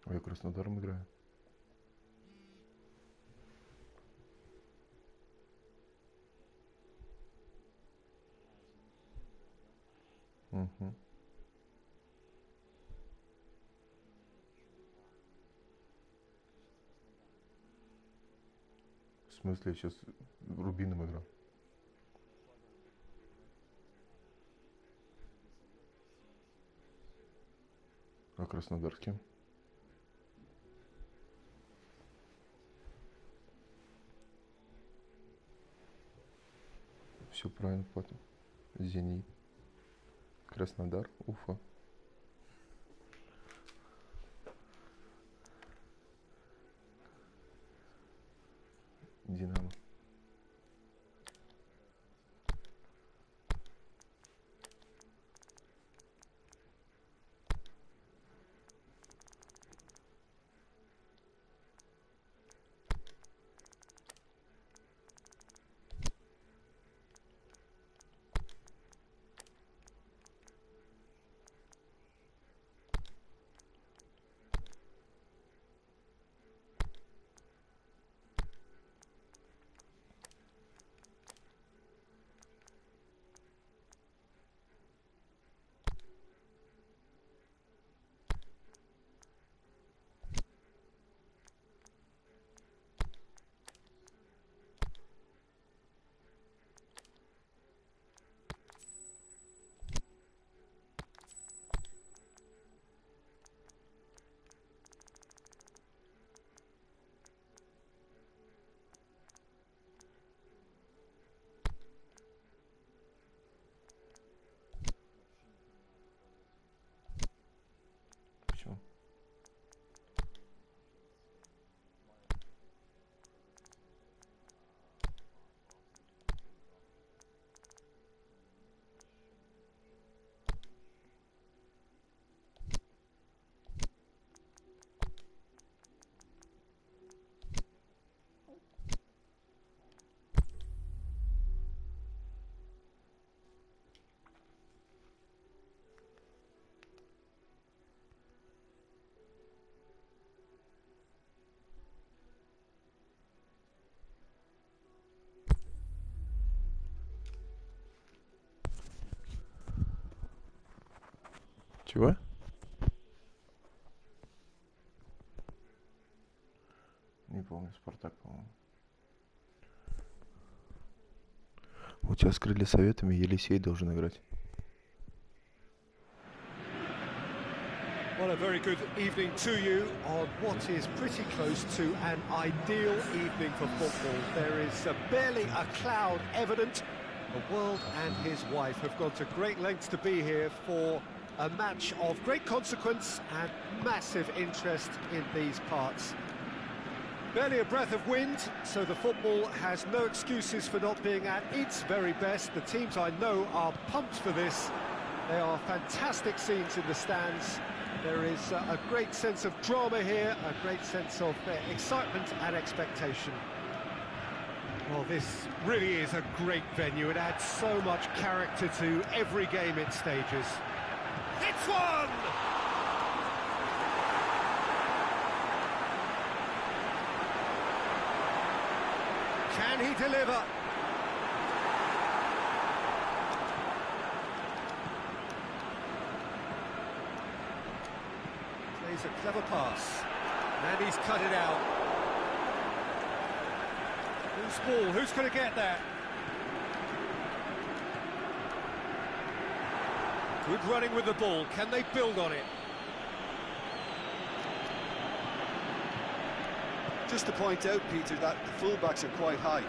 А я Краснодаром играю. Угу. В смысле, я сейчас Рубином играл. А Краснодар с кем? Все правильно, потом. Зенит. Краснодар, Уфа. Динамо. Почему? Чего? Не помню, Спартак, по-моему. Сейчас с крылья советами Елисей должен играть. Well, a very good evening to you on what is pretty close to an ideal evening for football. There is barely a cloud evident. The world and his wife have gone to great lengths to be here for a match of great consequence and massive interest in these parts. Barely a breath of wind, so the football has no excuses for not being at its very best. The teams I know are pumped for this. There are fantastic scenes in the stands. There is a great sense of drama here, a great sense of excitement and expectation. Well, this really is a great venue. It adds so much character to every game it stages. It's one! Can he deliver? Plays a clever pass, and he's cut it out. Loose ball, who's going to get that? Good running with the ball, can they build on it? Just to point out, Peter, that the fullbacks are quite high.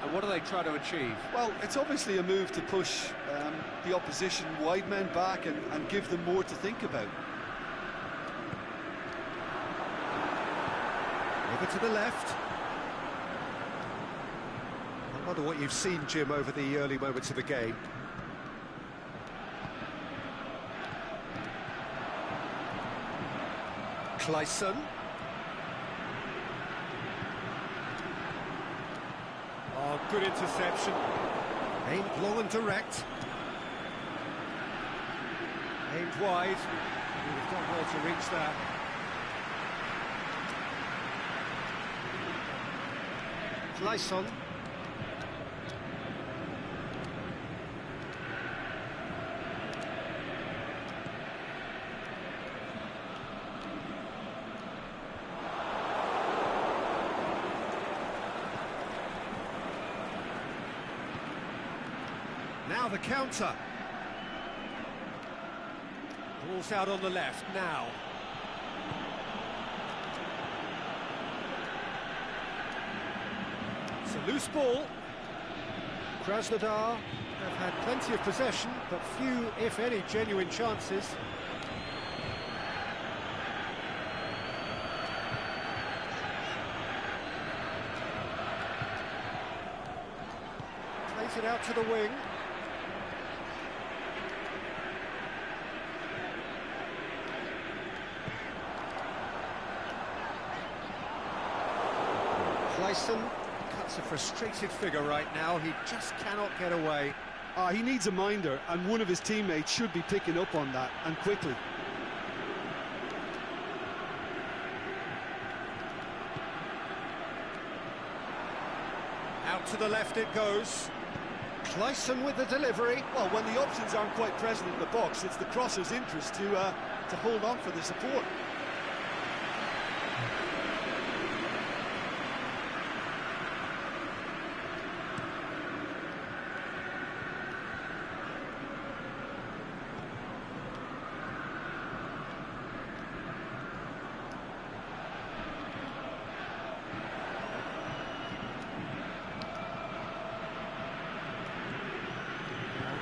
And what do they try to achieve? Well, it's obviously a move to push the opposition wide men back and give them more to think about. Over to the left. I wonder what you've seen, Jim, over the early moments of the game. Clayson. Oh, good interception. Aimed long and direct. Aimed wide. Would have done well to reach that. Clayson. Now the counter. Ball's out on the left now. It's a loose ball. Krasnodar have had plenty of possession, but few, if any, genuine chances. Plays it out to the wing. Clayson cuts a frustrated figure right now. He just cannot get away. He needs a minder, and one of his teammates should be picking up on that, and quickly. Out to the left it goes. Clayson with the delivery. Well, when the options aren't quite present in the box, it's the crosser's interest to hold on for the support.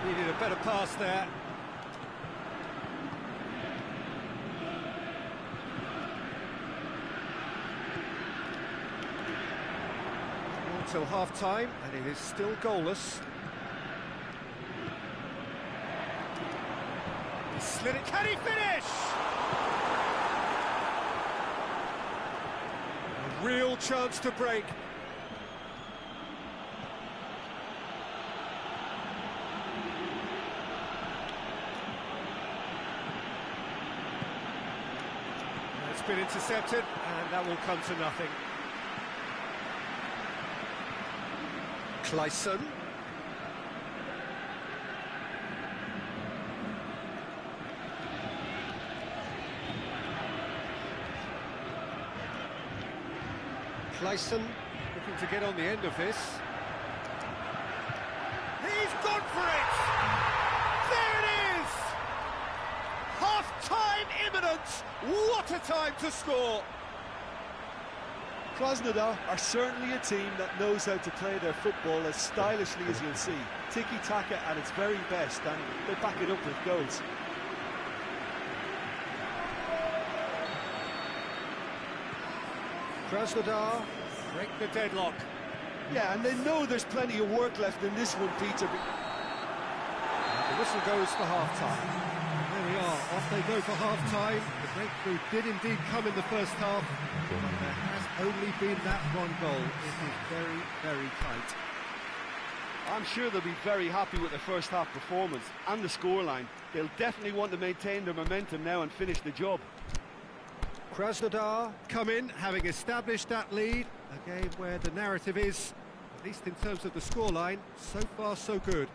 Needed a better pass there. Until half-time, and it is still goalless. He slid it. Can he finish? A real chance to break. Been intercepted, and that will come to nothing. Clayson. Clayson looking to get on the end of this. He's chance! What a time to score! Krasnodar are certainly a team that knows how to play their football as stylishly as you'll see. Tiki-taka at its very best, and they back it up with goals. Krasnodar break the deadlock. Yeah, and they know there's plenty of work left in this one, Peter. The whistle goes for half-time. There we are, off they go for half-time. The breakthrough did indeed come in the first half, but there has only been that one goal. It is very, very tight. I'm sure they'll be very happy with their first half performance and the scoreline. They'll definitely want to maintain their momentum now and finish the job. Krasnodar come in, having established that lead. A game where the narrative is, at least in terms of the scoreline, so far so good.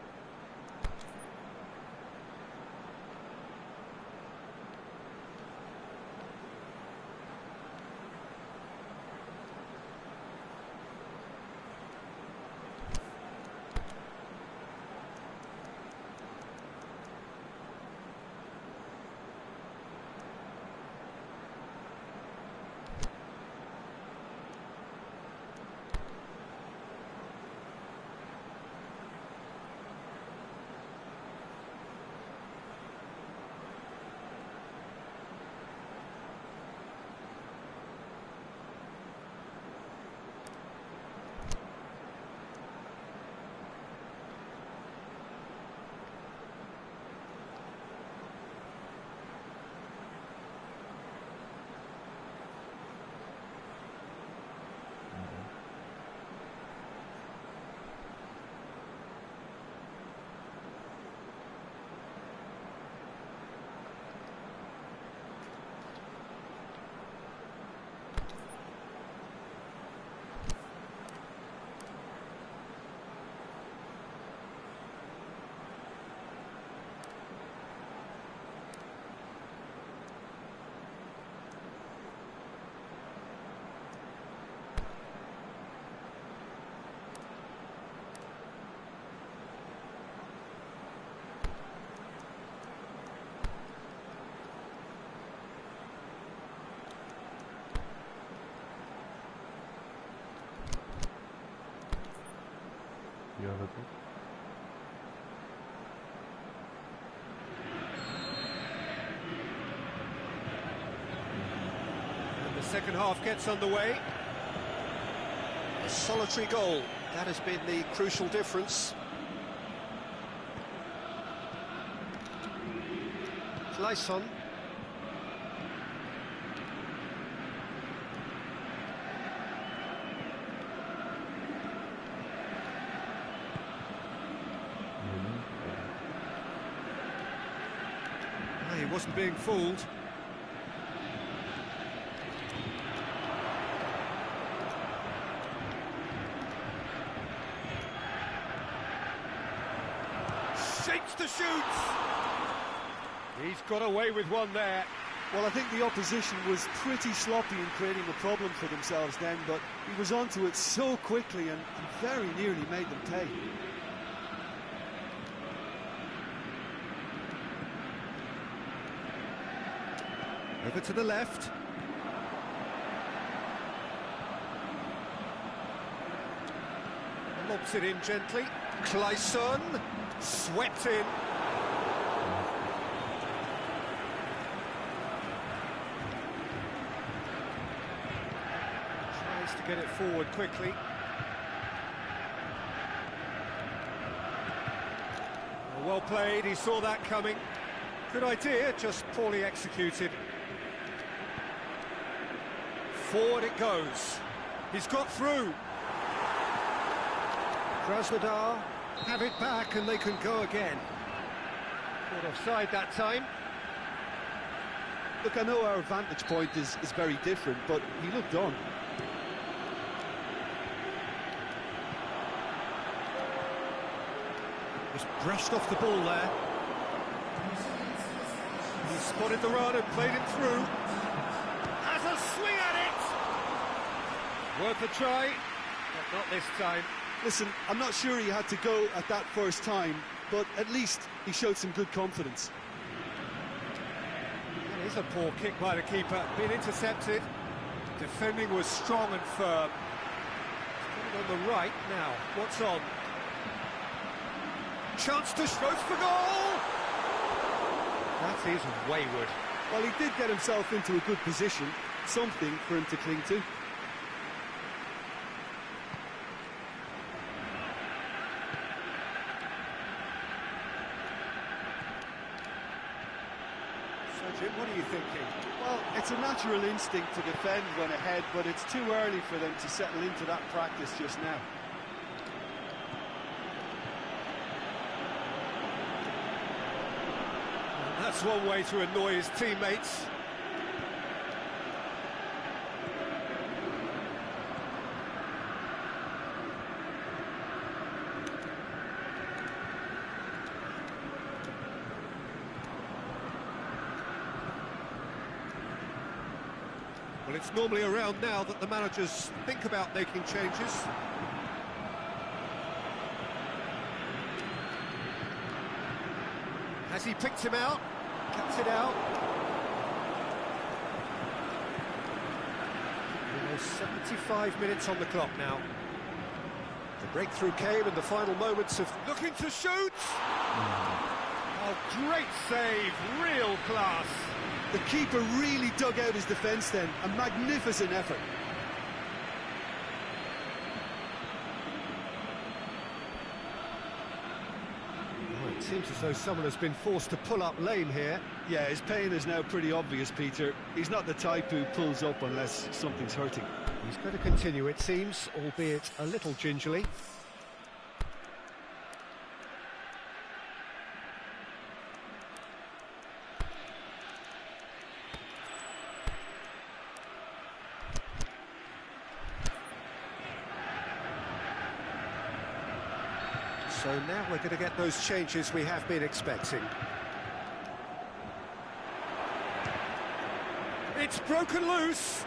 Я готов. And the second half gets underway. A solitary goal, that has been the crucial difference. Clayson. He wasn't being fooled. Shapes to shoot! He's got away with one there. Well, I think the opposition was pretty sloppy in creating a problem for themselves then, but he was onto it so quickly and very nearly made them pay. Over to the left. Lobs it in gently. Clayson swept in. Tries to get it forward quickly. Well played, he saw that coming. Good idea, just poorly executed. Forward it goes. He's got through. Krasnodar have it back and they can go again. Caught offside that time. Look, I know our vantage point is very different, but he looked on. Just brushed off the ball there. He spotted the run and played it through. Has a swing at it! Worth a try, but not this time. Listen, I'm not sure he had to go at that first time, but at least he showed some good confidence. And Here's a poor kick by the keeper, been intercepted. Defending was strong and firm. It's coming on the right now. What's on? Chance to shoot for goal! That is wayward. Well, he did get himself into a good position, something for him to cling to. What are you thinking? Well, it's a natural instinct to defend when ahead, but it's too early for them to settle into that practice just now. And that's one way to annoy his teammates. Well, it's normally around now that the managers think about making changes. Has he picked him out? Cuts it out. Almost 75 minutes on the clock now. The breakthrough came in the final moments of looking to shoot. Oh, great save, real class. The keeper really dug out his defence then, a magnificent effort. Well, it seems as though someone has been forced to pull up lame here. Yeah, his pain is now pretty obvious, Peter. He's not the type who pulls up unless something's hurting. He's going to continue, it seems, albeit a little gingerly. So now we're going to get those changes we have been expecting. It's broken loose.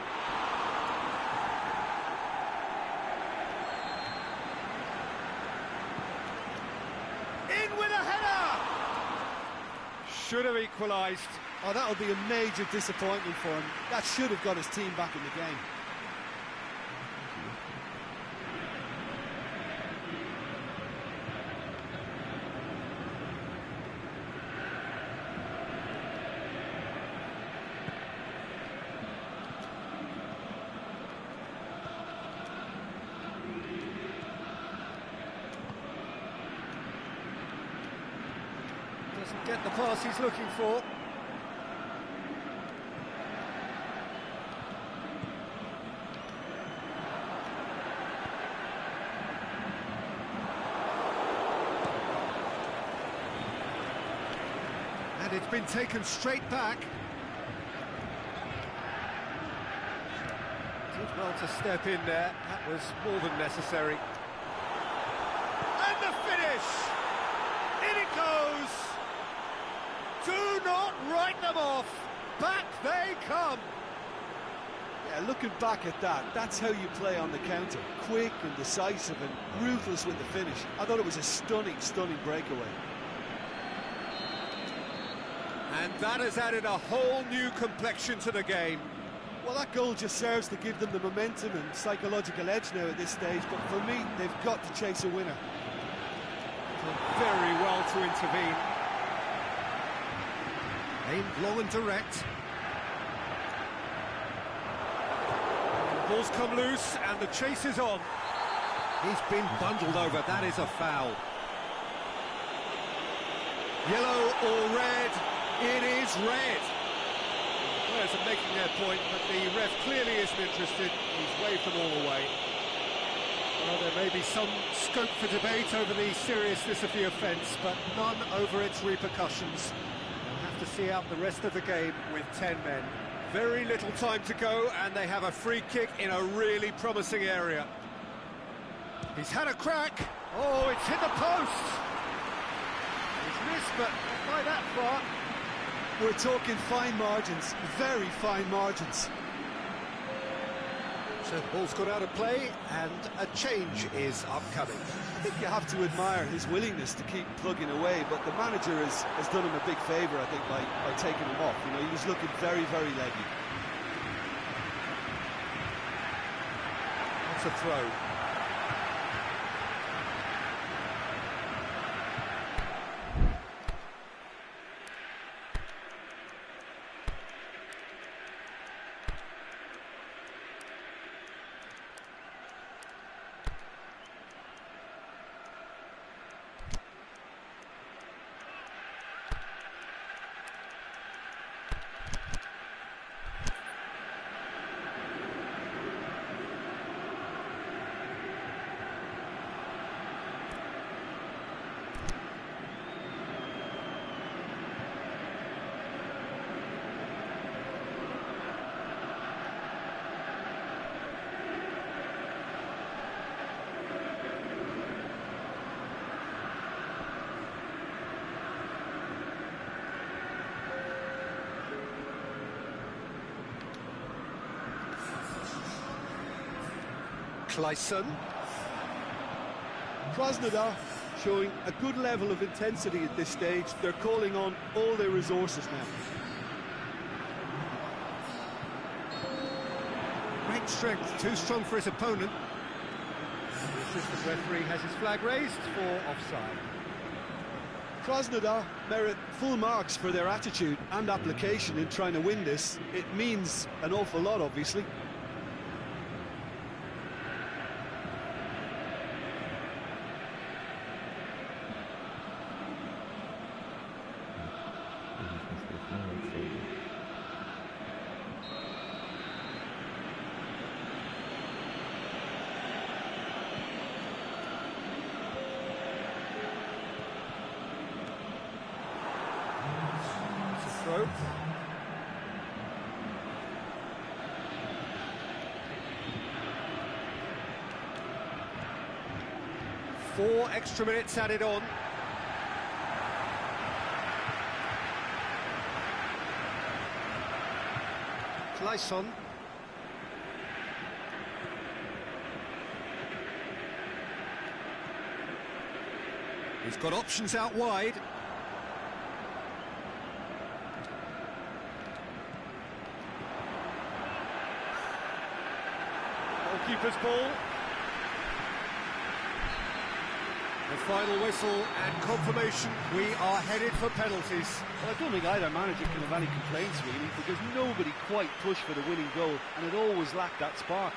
In with a header! Should have equalised. Oh, that'll be a major disappointment for him. That should have got his team back in the game. Doesn't get the pass he's looking for. And it's been taken straight back. Did well to step in there. That was more than necessary. And the finish! In it goes! Do not write them off. Back they come. Yeah, looking back at that, that's how you play on the counter. Quick and decisive and ruthless with the finish. I thought it was a stunning, stunning breakaway. And that has added a whole new complexion to the game. Well, that goal just serves to give them the momentum and psychological edge now at this stage, but for me, they've got to chase a winner. Very well to intervene. Aimed low and direct. The ball's come loose and the chase is on. He's been bundled over, that is a foul. Yellow or red? It is red. The players are making their point, but the ref clearly isn't interested. He's waved them all away. Well, there may be some scope for debate over the seriousness of the offence, but none over its repercussions. They'll have to see out the rest of the game with 10 men. Very little time to go, and they have a free kick in a really promising area. He's had a crack. Oh, it's hit the post. He's missed, but not by that far. We're talking fine margins, very fine margins. So the ball's got out of play, and a change is upcoming. I think you have to admire his willingness to keep plugging away, but the manager has done him a big favour, I think, by taking him off. You know, he was looking very, very leggy. That's a throw. Clayson. Krasnodar showing a good level of intensity at this stage. They're calling on all their resources now. Great strength, too strong for his opponent. The assistant referee has his flag raised for offside. Krasnodar merit full marks for their attitude and application in trying to win this. It means an awful lot, obviously. Throw. Four extra minutes added on. Clayson. He's got options out wide. Keeper's ball. The final whistle and confirmation. We are headed for penalties. Well, I don't think either manager can have any complaints, really, because nobody quite pushed for the winning goal, and it always lacked that spark.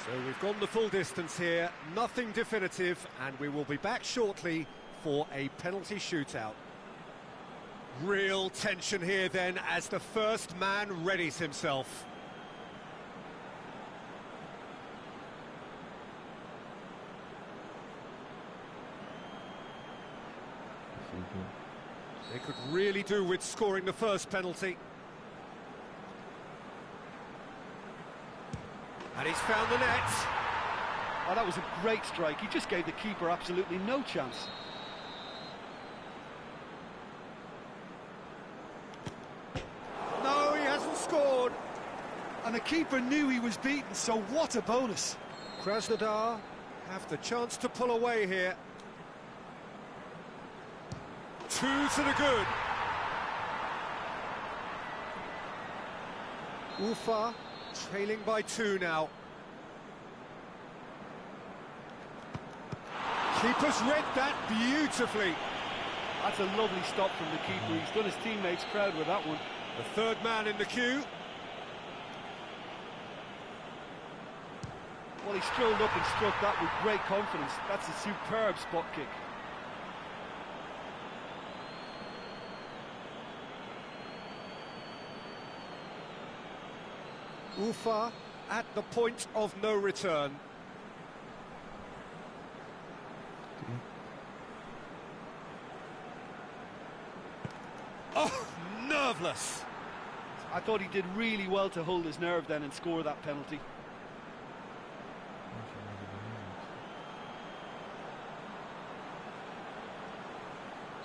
So we've gone the full distance here, nothing definitive, and we will be back shortly for a penalty shootout. Real tension here then as the first man readies himself. They could really do with scoring the first penalty. And he's found the net. Oh, that was a great strike. He just gave the keeper absolutely no chance. No, he hasn't scored. And the keeper knew he was beaten, so what a bonus. Krasnodar have the chance to pull away here. Two to the good. Ufa trailing by two now. Keeper's read that beautifully. That's a lovely stop from the keeper. He's done his teammates proud with that one. The third man in the queue. Well, he strolled up and struck that with great confidence. That's a superb spot kick. Ufa at the point of no return. Oh, nerveless. I thought he did really well to hold his nerve then and score that penalty.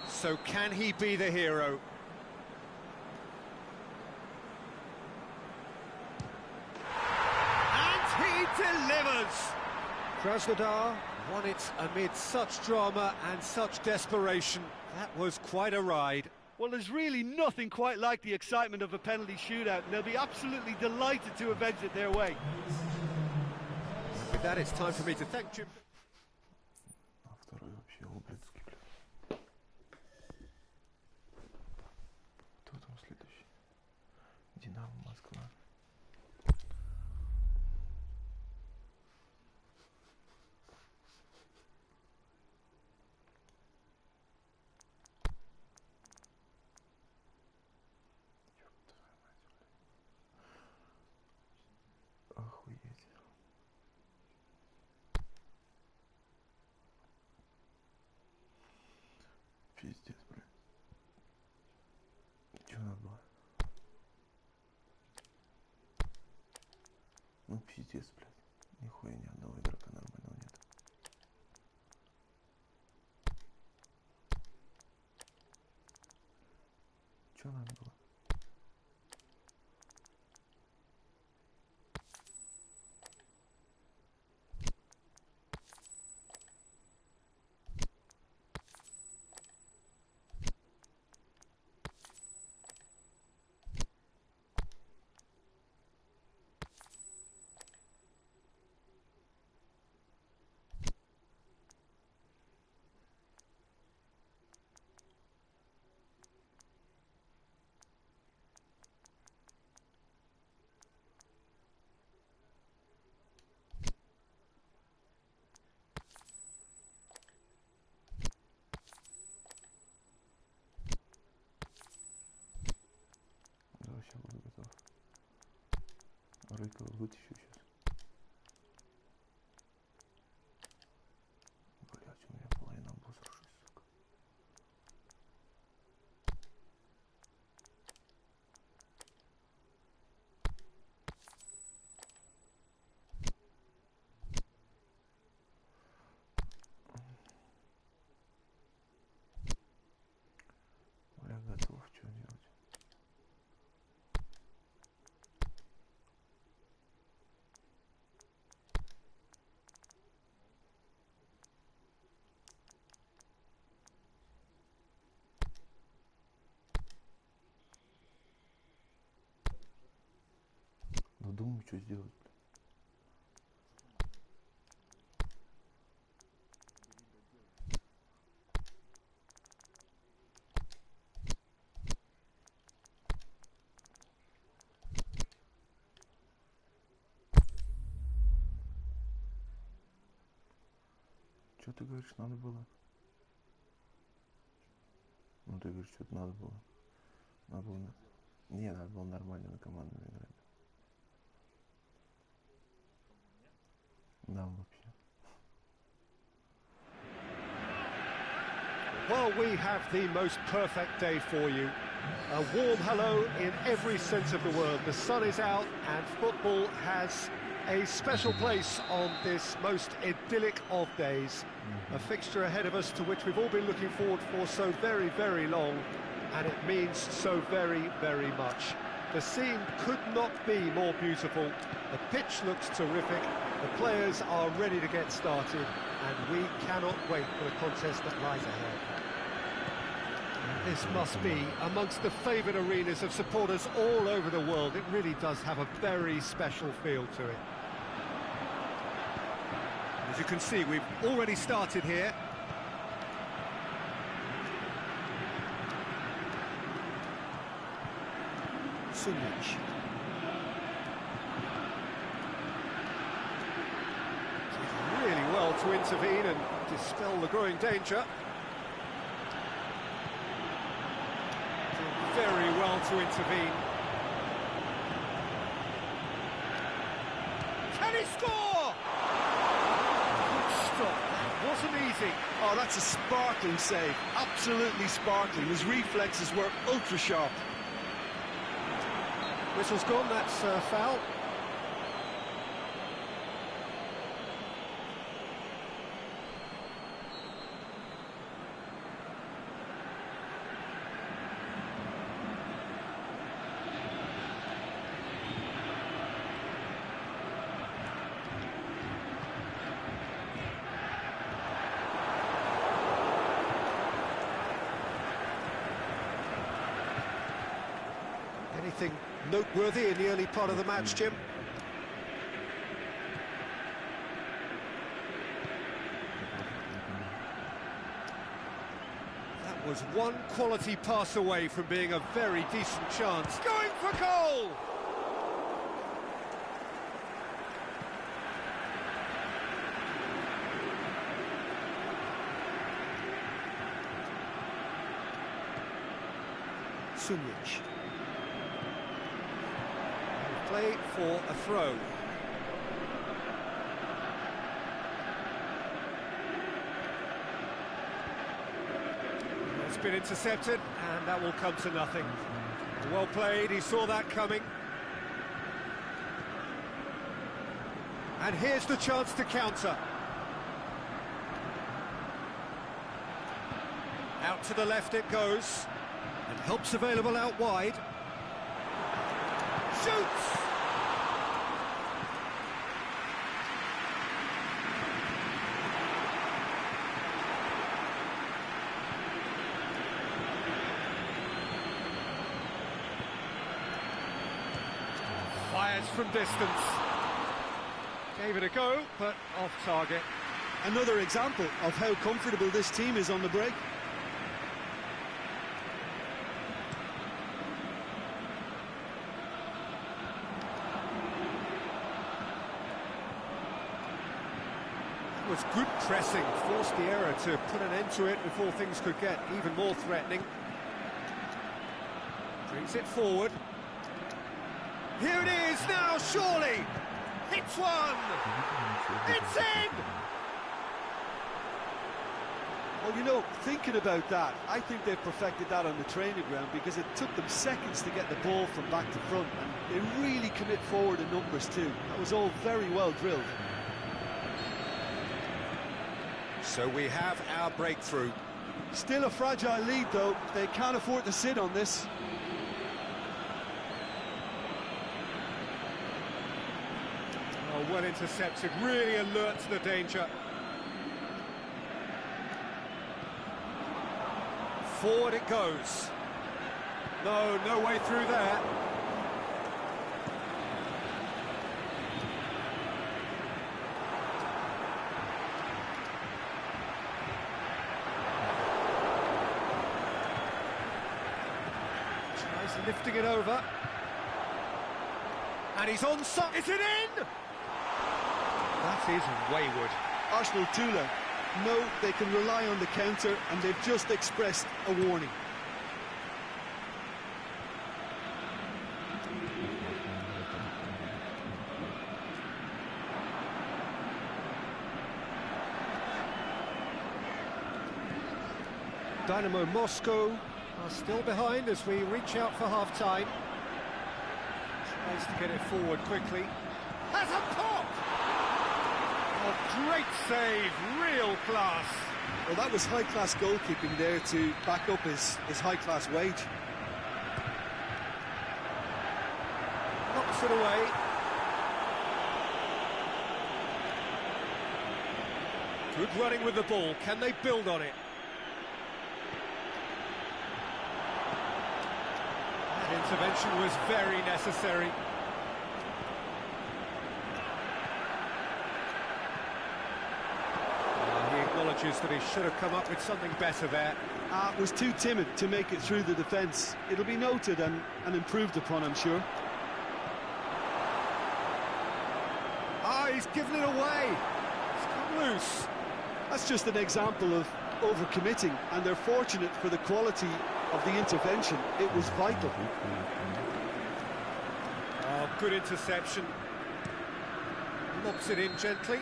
So can he be the hero? minutes. Krasnodar won it amid such drama and such desperation. That was quite a ride. Well, there's really nothing quite like the excitement of a penalty shootout, and they'll be absolutely delighted to avenge it their way. With that, it's time for me to thank Jim. А второй вообще ублюдский, блядь. Кто там следующий? Динамо Москва. Охуеть. Пиздец, блядь. Чё надо было? Ну пиздец, блядь. Нихуя ни одного игрока нормального нет. Чё надо было? Сейчас буду готов. Рыкова вытащу сейчас. Блять, у меня половина обосрушись, сука. Бля, готов, что делать? Ну думаю, что сделать, бля. Что ты говоришь, надо было? Ну ты говоришь, что-то надо было. Надо было... Не, надо было нормально на командную играть. Нам вообще. Well, we have the most perfect day for you. A warm hello in every sense of the word. The sun is out and football has a special place on this most idyllic of days. A fixture ahead of us to which we've all been looking forward for so very, very long, and it means so very, very much. The scene could not be more beautiful. The pitch looks terrific. The players are ready to get started, and we cannot wait for the contest that lies ahead. This must be amongst the favoured arenas of supporters all over the world. It really does have a very special feel to it. As you can see, we've already started here. Sunic. Did really well to intervene and dispel the growing danger. Did very well to intervene. Can he score? Good stop. That wasn't easy. Oh, that's a sparkling save. Absolutely sparkling. His reflexes were ultra sharp. Whistle's gone, that's foul. Anything noteworthy in the early part of the match, Jim? That was one quality pass away from being a very decent chance. Going for goal! Sunjic. Play for a throw. It's been intercepted, and that will come to nothing. Well played, he saw that coming. And here's the chance to counter. Out to the left it goes. And help's available out wide. Shoots! Fires from distance. Gave it a go, but off target. Another example of how comfortable this team is on the break. Was good pressing, forced the error to put an end to it before things could get even more threatening. Brings it forward. Here it is now, surely! Hits one! It's in! Well, you know, thinking about that, I think they've perfected that on the training ground because it took them seconds to get the ball from back to front, and they really commit forward in numbers too. That was all very well drilled. So we have our breakthrough. Still a fragile lead, though. They can't afford to sit on this. Oh, well intercepted, really alert to the danger. Forward it goes. No way through there. Lifting it over, and he's on. Is it in? That is wayward. Arsenal Tula know they can rely on the counter, and they've just expressed a warning. Dynamo Moscow are still behind as we reach out for half-time. Tries to get it forward quickly. Has a pop! Oh, great save, real class. Well, that was high-class goalkeeping there to back up his high-class wage. Knocks it away. Good running with the ball. Can they build on it? Intervention was very necessary. He acknowledges that he should have come up with something better there. Was too timid to make it through the defence. It'll be noted and improved upon, I'm sure. He's given it away. It's come loose. That's just an example of overcommitting, and they're fortunate for the quality of the intervention. It was vital. Oh, good interception. Lobs it in gently.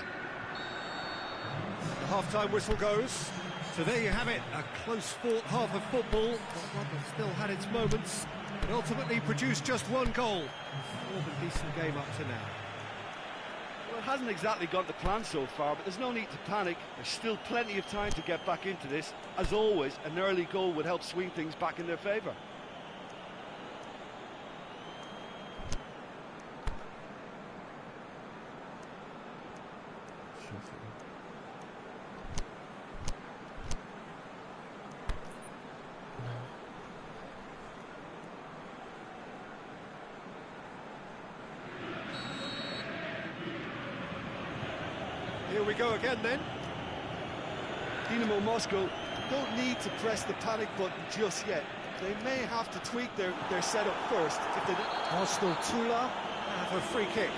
The half-time whistle goes. So there you have it, a close-fought half of football. One that still had its moments, but ultimately produced just one goal. More than decent game up to now. Well, it hasn't exactly gone to plan so far, but there's no need to panic. There's still plenty of time to get back into this. As always, an early goal would help swing things back in their favour. Here we go again then. Dynamo Moscow don't need to press the panic button just yet. They may have to tweak their setup first. If they Arsenal Tula have a free kick.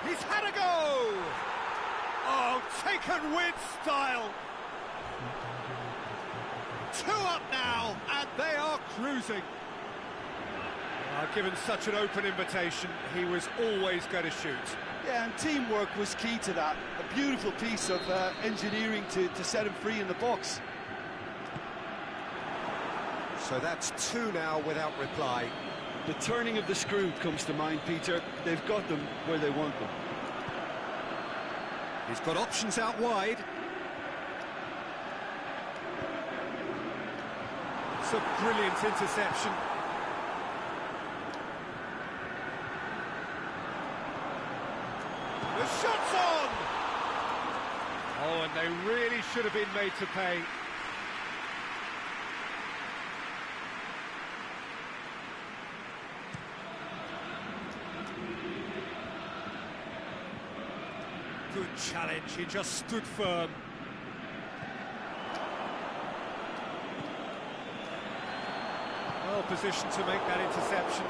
He's had a go! Oh, taken with style! 2 up now, and they are cruising. Given such an open invitation, he was always going to shoot. Yeah, and teamwork was key to that. A beautiful piece of engineering to set him free in the box. So that's 2 now without reply. The turning of the screw comes to mind, Peter. They've got them where they want them. He's got options out wide. It's a brilliant interception. The shot's on! Oh, and they really should have been made to pay. Good challenge, he just stood firm. Well positioned to make that interception.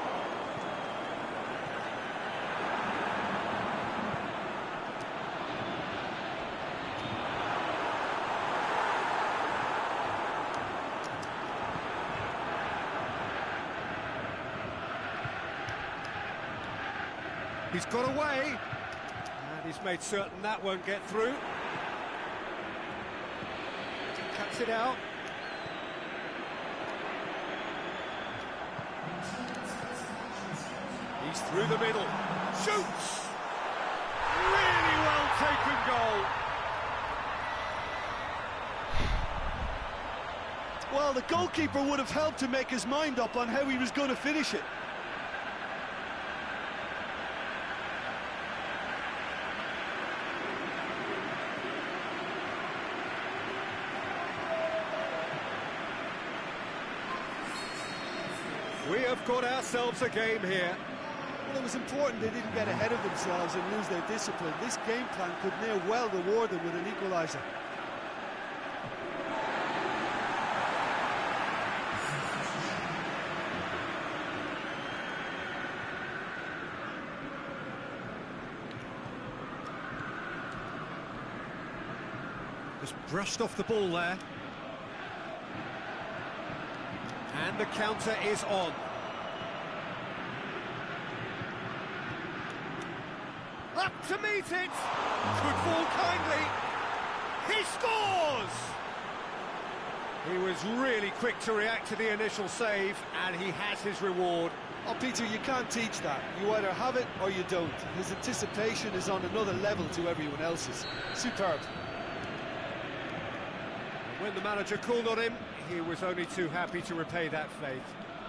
He's got away, and he's made certain that won't get through. Cuts it out. He's through the middle, shoots! Really well taken goal. Well, the goalkeeper would have helped to make his mind up on how he was going to finish it. We have got ourselves a game here. Well, it was important they didn't get ahead of themselves and lose their discipline. This game plan could near well reward them with an equaliser. Just brushed off the ball there. And the counter is on. Up to meet it! Could fall kindly. He scores! He was really quick to react to the initial save, and he has his reward. Oh, Peter, you can't teach that. You either have it or you don't. His anticipation is on another level to everyone else's. Superb. When the manager called on him, he was only too happy to repay that faith.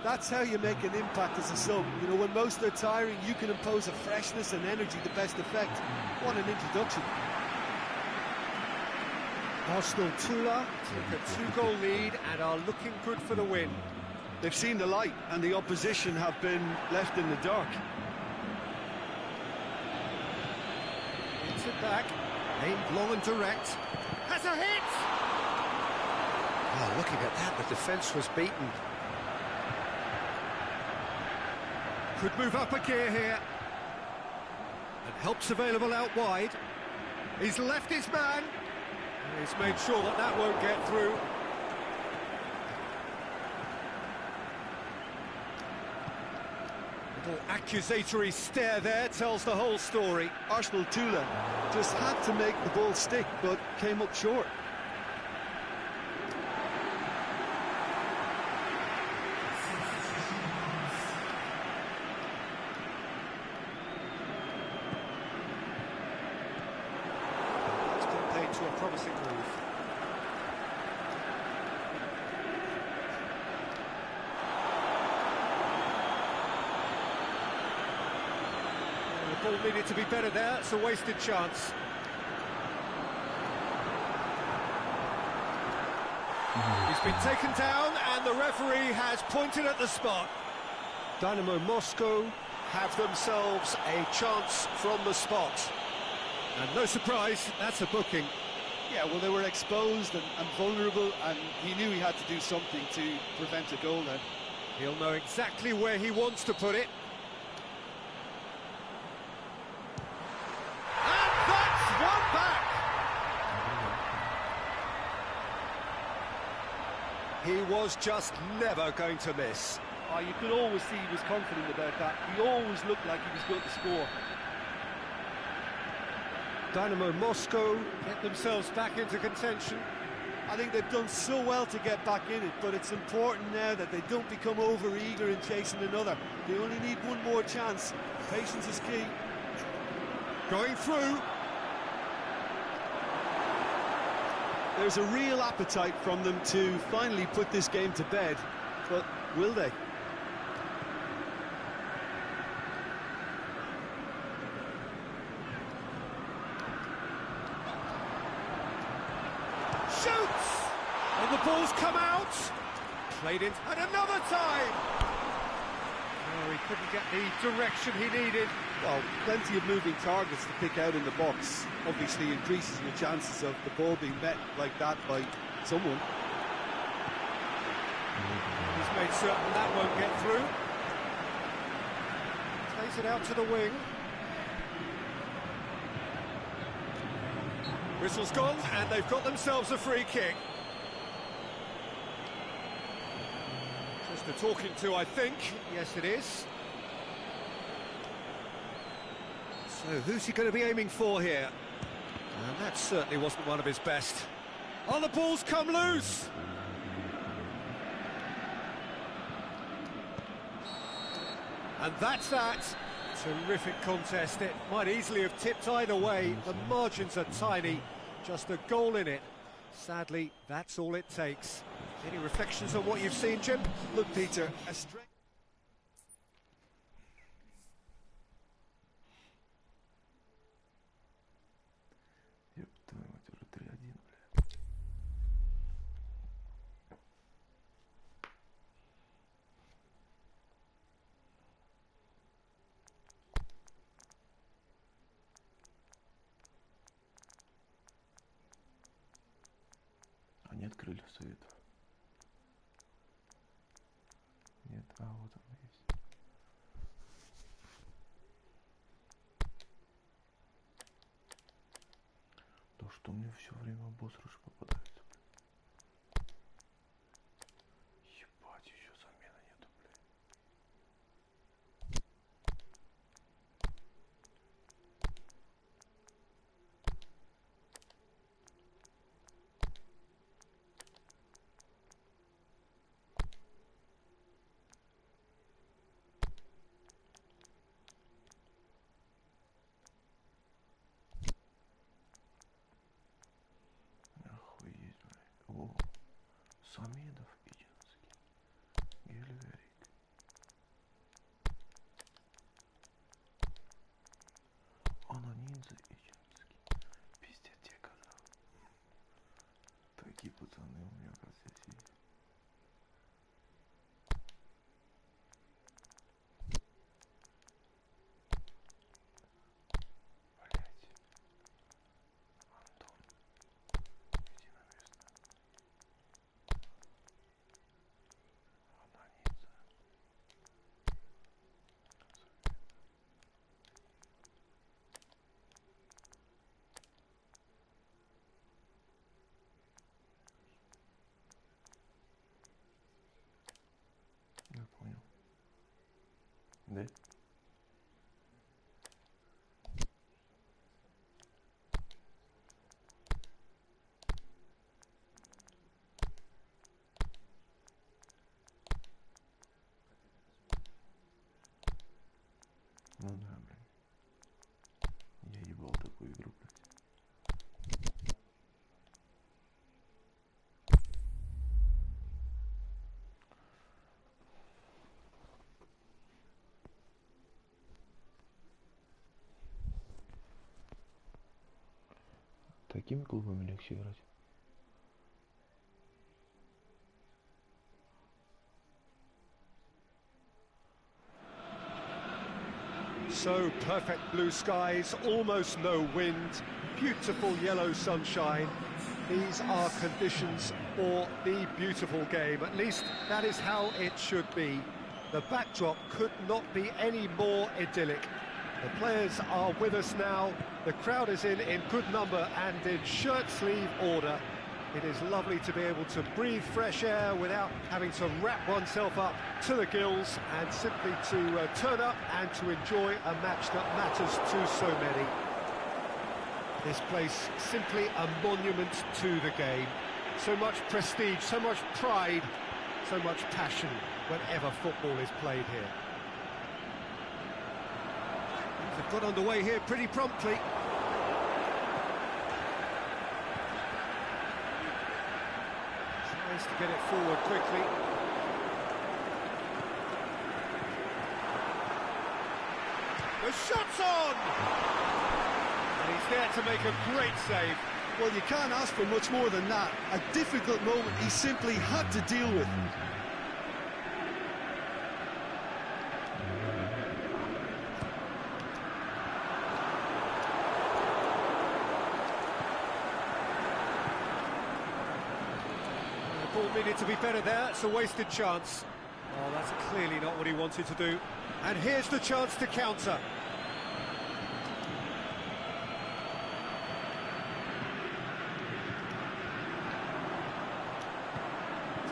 That's how you make an impact as a sub. You know, when most are tiring, you can impose a freshness and energy to best effect. What an introduction. Arsenal Tula took a 2-goal lead and are looking good for the win. They've seen the light, and the opposition have been left in the dark. Hits it back, aimed long and direct. Has a hit! Oh, looking at that, the defence was beaten. Could move up a gear here. And help's available out wide. He's left his man. He's made sure that that won't get through. Little accusatory stare there tells the whole story. Arsenal Tula just had to make the ball stick, but came up short. To a promising move. The ball needed to be better there, it's a wasted chance. He's been taken down and the referee has pointed at the spot. Dynamo Moscow have themselves a chance from the spot. And no surprise, that's a booking. Yeah, well, they were exposed and vulnerable, and he knew he had to do something to prevent a goal then. He'll know exactly where he wants to put it. And that's one back! He was just never going to miss. Oh, you could always see he was confident about that. He always looked like he was going to score. Dynamo Moscow get themselves back into contention. I think they've done so well to get back in it, but it's important now that they don't become over-eager in chasing another. They only need one more chance. Patience is key. Going through. There's a real appetite from them to finally put this game to bed, but will they? Shoots! And the ball's come out. Played it at another time. Oh, he couldn't get the direction he needed. Well, plenty of moving targets to pick out in the box. Obviously increases your chances of the ball being met like that by someone. He's made certain that won't get through. Plays it out to the wing. Whistle's gone, and they've got themselves a free kick. Just the talking to, I think. Yes, it is. So, who's he going to be aiming for here? And that certainly wasn't one of his best. Oh, the ball's come loose! And that's that. Terrific contest. It might easily have tipped either way. The margins are tiny. Just a goal in it. Sadly, that's all it takes. Any reflections on what you've seen, Jim? Look, Peter, a strength. Ёб твою мать, уже 3-1, бля. А нет крыльев совета? Нет, а вот он есть. Да что мне все время обосрыши попадаются, блядь. Ебать, еще замены нету, блядь. Охуеть, блядь. О, Самедов, Ичинский, Гельверик. Анонидзе, Ичинский. Пиздец, тебе казал. Такие пацаны у меня, оказывается, есть. Блять. Антон. Иди на место. Анонидзе. Я понял. Да? Ну да, блин. Я ебал такую игру, блядь. Такими клубами легче играть. So perfect blue skies, almost no wind, beautiful yellow sunshine. These are conditions for the beautiful game. At least that is how it should be. The backdrop could not be any more idyllic. The players are with us now. The crowd is in good number and in shirt-sleeve order. It is lovely to be able to breathe fresh air without having to wrap oneself up to the gills, and simply to turn up and to enjoy a match that matters to so many. This place simply a monument to the game. So much prestige, so much pride, so much passion whenever football is played here. They've got underway here pretty promptly. Tries to get it forward quickly. The shot's on! And he's there to make a great save. Well, you can't ask for much more than that. A difficult moment he simply had to deal with. The ball needed to be better there. It's a wasted chance. Oh, that's clearly not what he wanted to do. And here's the chance to counter.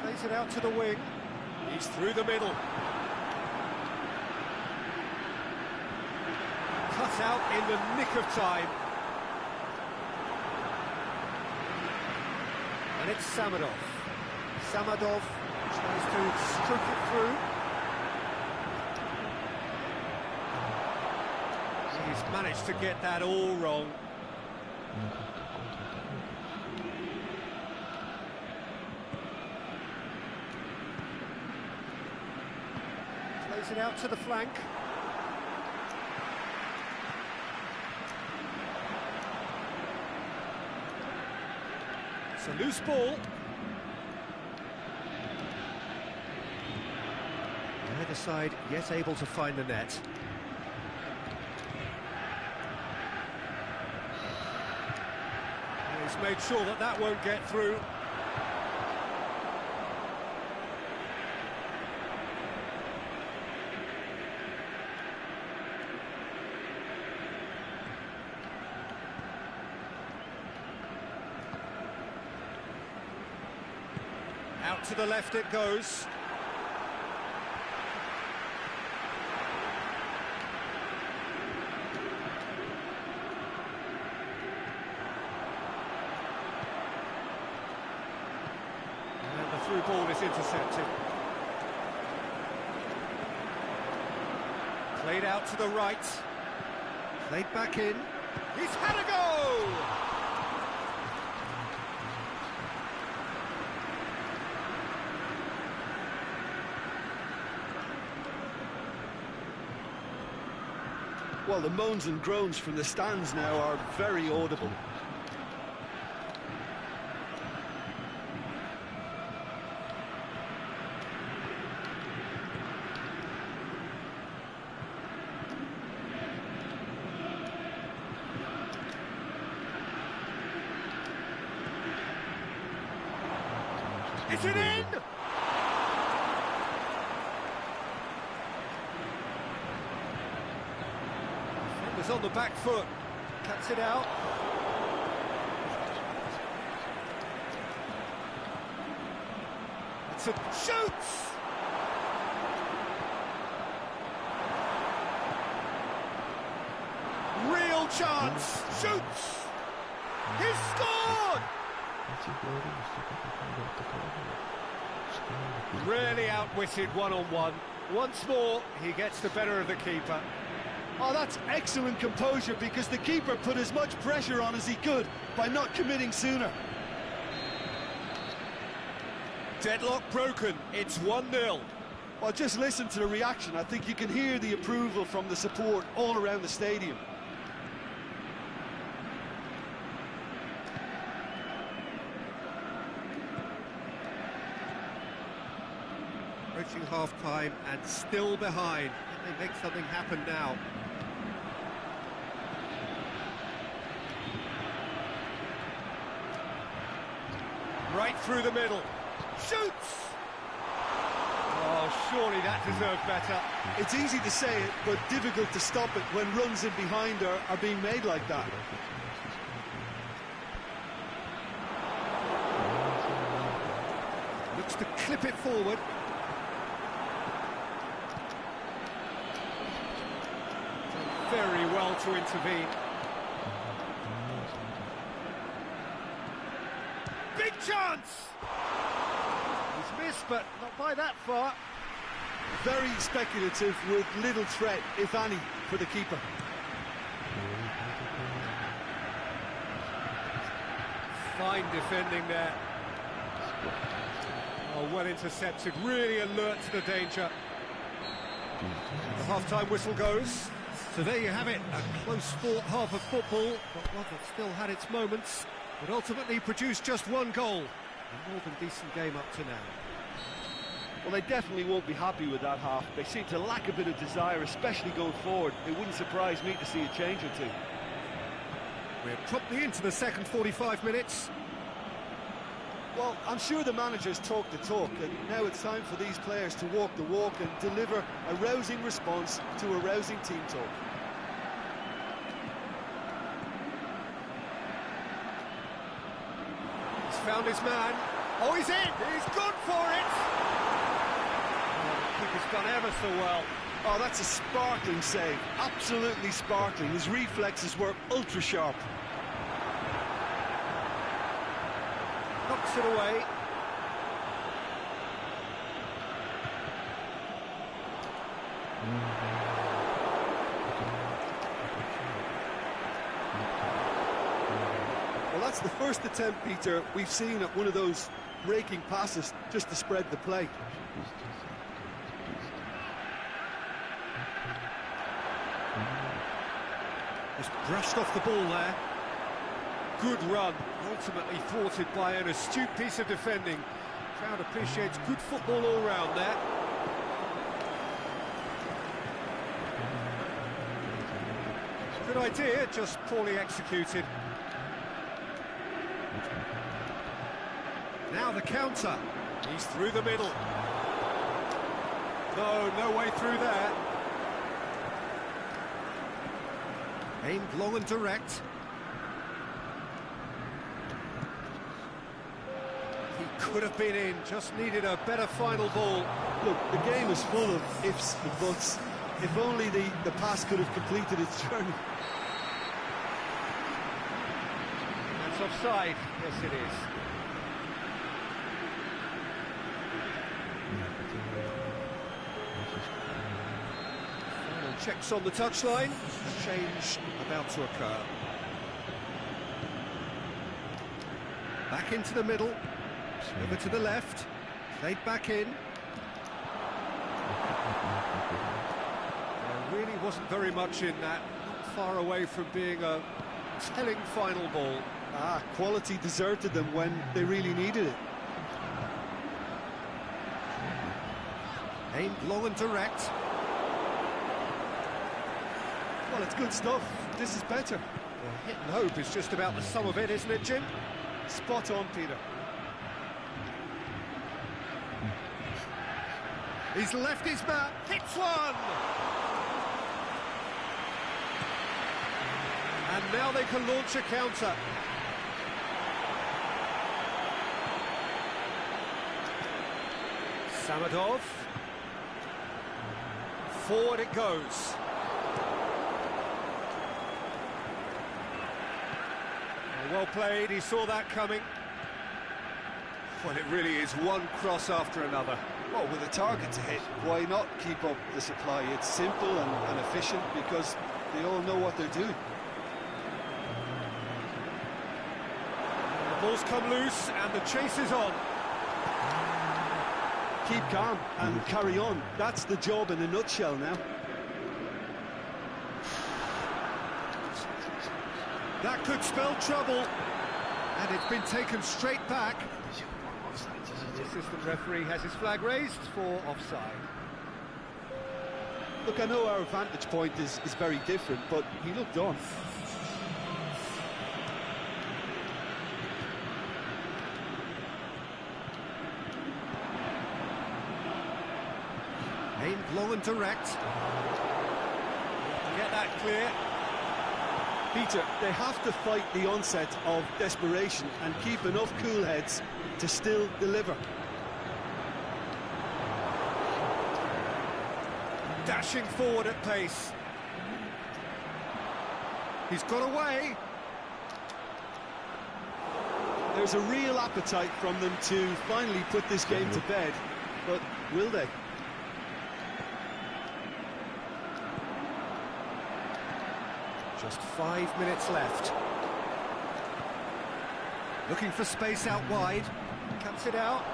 Plays it out to the wing. He's through the middle. Cut out in the nick of time. And it's Samadov. Samadov tries to stroke it through. He's managed to get that all wrong. Plays it out to the flank. It's a loose ball. Neither side yet able to find the net. He's made sure that that won't get through. Out to the left it goes. Through ball is intercepted. Played out to the right. Played back in. He's had a go! Well, the moans and groans from the stands now are very audible. Is it in? Defender's on the back foot. Cuts it out. It's a shoots! Real chance! Shoots! He's scored! Really outwitted one-on-one. Once more, he gets the better of the keeper. Oh, that's excellent composure, because the keeper put as much pressure on as he could by not committing sooner. Deadlock broken. It's 1-0. Well, just listen to the reaction. I think you can hear the approval from the support all around the stadium. Approaching half-time and still behind. Can they make something happen now? Right through the middle. Shoots! Oh, surely that deserved better. It's easy to say it, but difficult to stop it when runs in behind are being made like that. Looks to clip it forward. Done very well to intervene. Big chance! He's missed, but not by that far. Very speculative with little threat, if any, for the keeper. Fine defending there. Oh, well intercepted, really alert to the danger. The half-time whistle goes. So there you have it, a close-fought half of football, but one that still had its moments, but ultimately produced just one goal. A more than decent game up to now. Well, they definitely won't be happy with that half. They seem to lack a bit of desire, especially going forward. It wouldn't surprise me to see a change or two. We're promptly into the second 45 minutes. Well, I'm sure the managers talk the talk, and now it's time for these players to walk the walk and deliver a rousing response to a rousing team talk. He's found his man. Oh, he's in! He's gone for it! Oh, the keeper's done ever so well. Oh, that's a sparkling save. Absolutely sparkling. His reflexes were ultra sharp. Knocks it away. Well, that's the first attempt, Peter, we've seen at one of those raking passes just to spread the play. Just brushed off the ball there. Good run, ultimately thwarted by an astute piece of defending. Crowd appreciates good football all round there. Good idea, just poorly executed. Now the counter. He's through the middle. No way through there. Aimed long and direct. He could have been in, just needed a better final ball. Look, the game is full of ifs and buts. If only the pass could have completed its journey. That's offside. Yes, it is. Final checks on the touchline. Change about to occur. Back into the middle. Over to the left. Played back in. There really wasn't very much in that. Not far away from being a telling final ball. Quality deserted them when they really needed it. Aimed long and direct. Well, it's good stuff. This is better. Well, hit and hope is just about the sum of it, isn't it, Jim? Spot on, Peter. He's left his man. Hits one! And now they can launch a counter. Samadov. Forward it goes. Well played, he saw that coming. Well, it really is one cross after another. Well, with a target to hit, why not keep up the supply? It's simple and efficient because they all know what they're doing. The ball's come loose and the chase is on. Keep calm and carry on. That's the job in a nutshell now. That could spell trouble. And it's been taken straight back. The assistant referee has his flag raised for offside. Look, I know our vantage point is very different, but he looked on. long and direct. Get that clear. Peter, they have to fight the onset of desperation and keep enough cool heads to still deliver. Dashing forward at pace. He's got away. There's a real appetite from them to finally put this game to bed, but will they? Just 5 minutes left. Looking for space out wide. Cuts it out.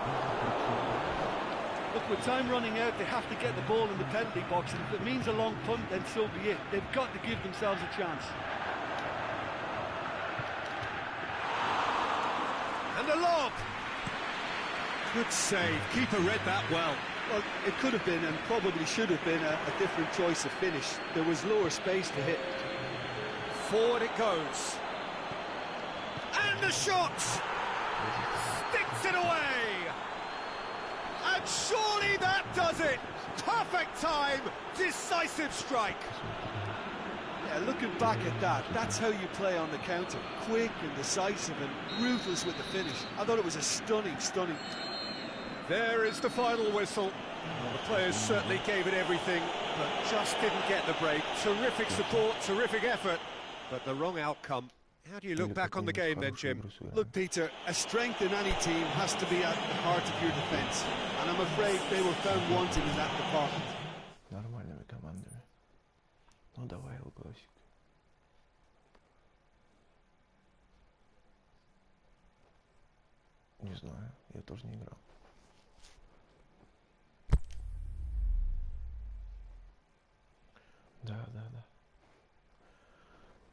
Look, with time running out, they have to get the ball in the penalty box, and if it means a long punt, then so be it. They've got to give themselves a chance. And a lob! Good save. Keeper read that well. Well, it could have been and probably should have been a different choice of finish. There was lower space to hit. Forward it goes. And the shot! Sticks it away! And surely that does it! Perfect time! Decisive strike! Yeah, looking back at that, that's how you play on the counter. Quick and decisive and ruthless with the finish. I thought it was a stunning. There is the final whistle. Well, the players certainly gave it everything, but just didn't get the break. Terrific support, terrific effort, but the wrong outcome. How do you look back on the game then, Jim? Look, Peter, a strength in any team has to be at the heart of your defence, and I'm afraid they were found wanting in that department. Нормальными командами. Ну давай, классик. Не знаю, я тоже не играл. Да.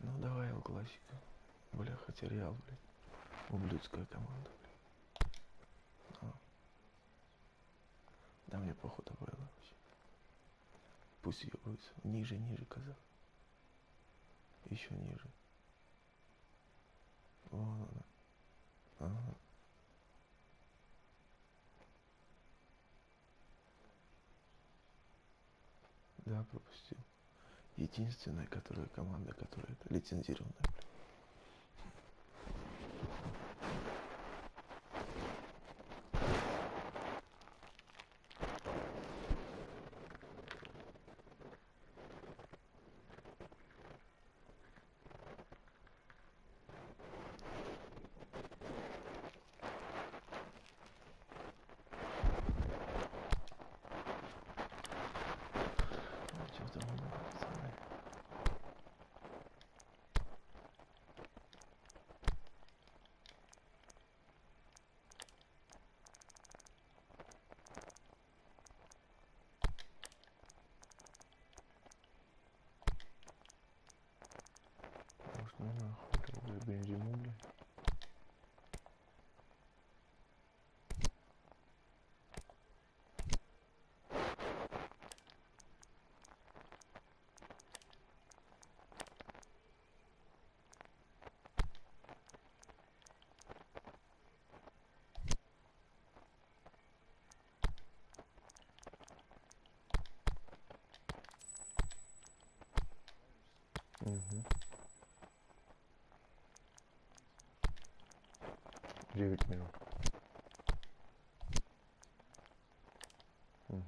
Ну давай, классика. Бля, хотя Реал, блядь. Ублюдская команда, блядь. А. Да мне походу было вообще. Пусть ебаются. Ниже, казах. Еще ниже. Вон она. Ага. Да, пропустил. Единственная, команда, которая это лицензированная, блядь. Ну нахуй, бензину, блядь. Угу. 9 минут. Угу.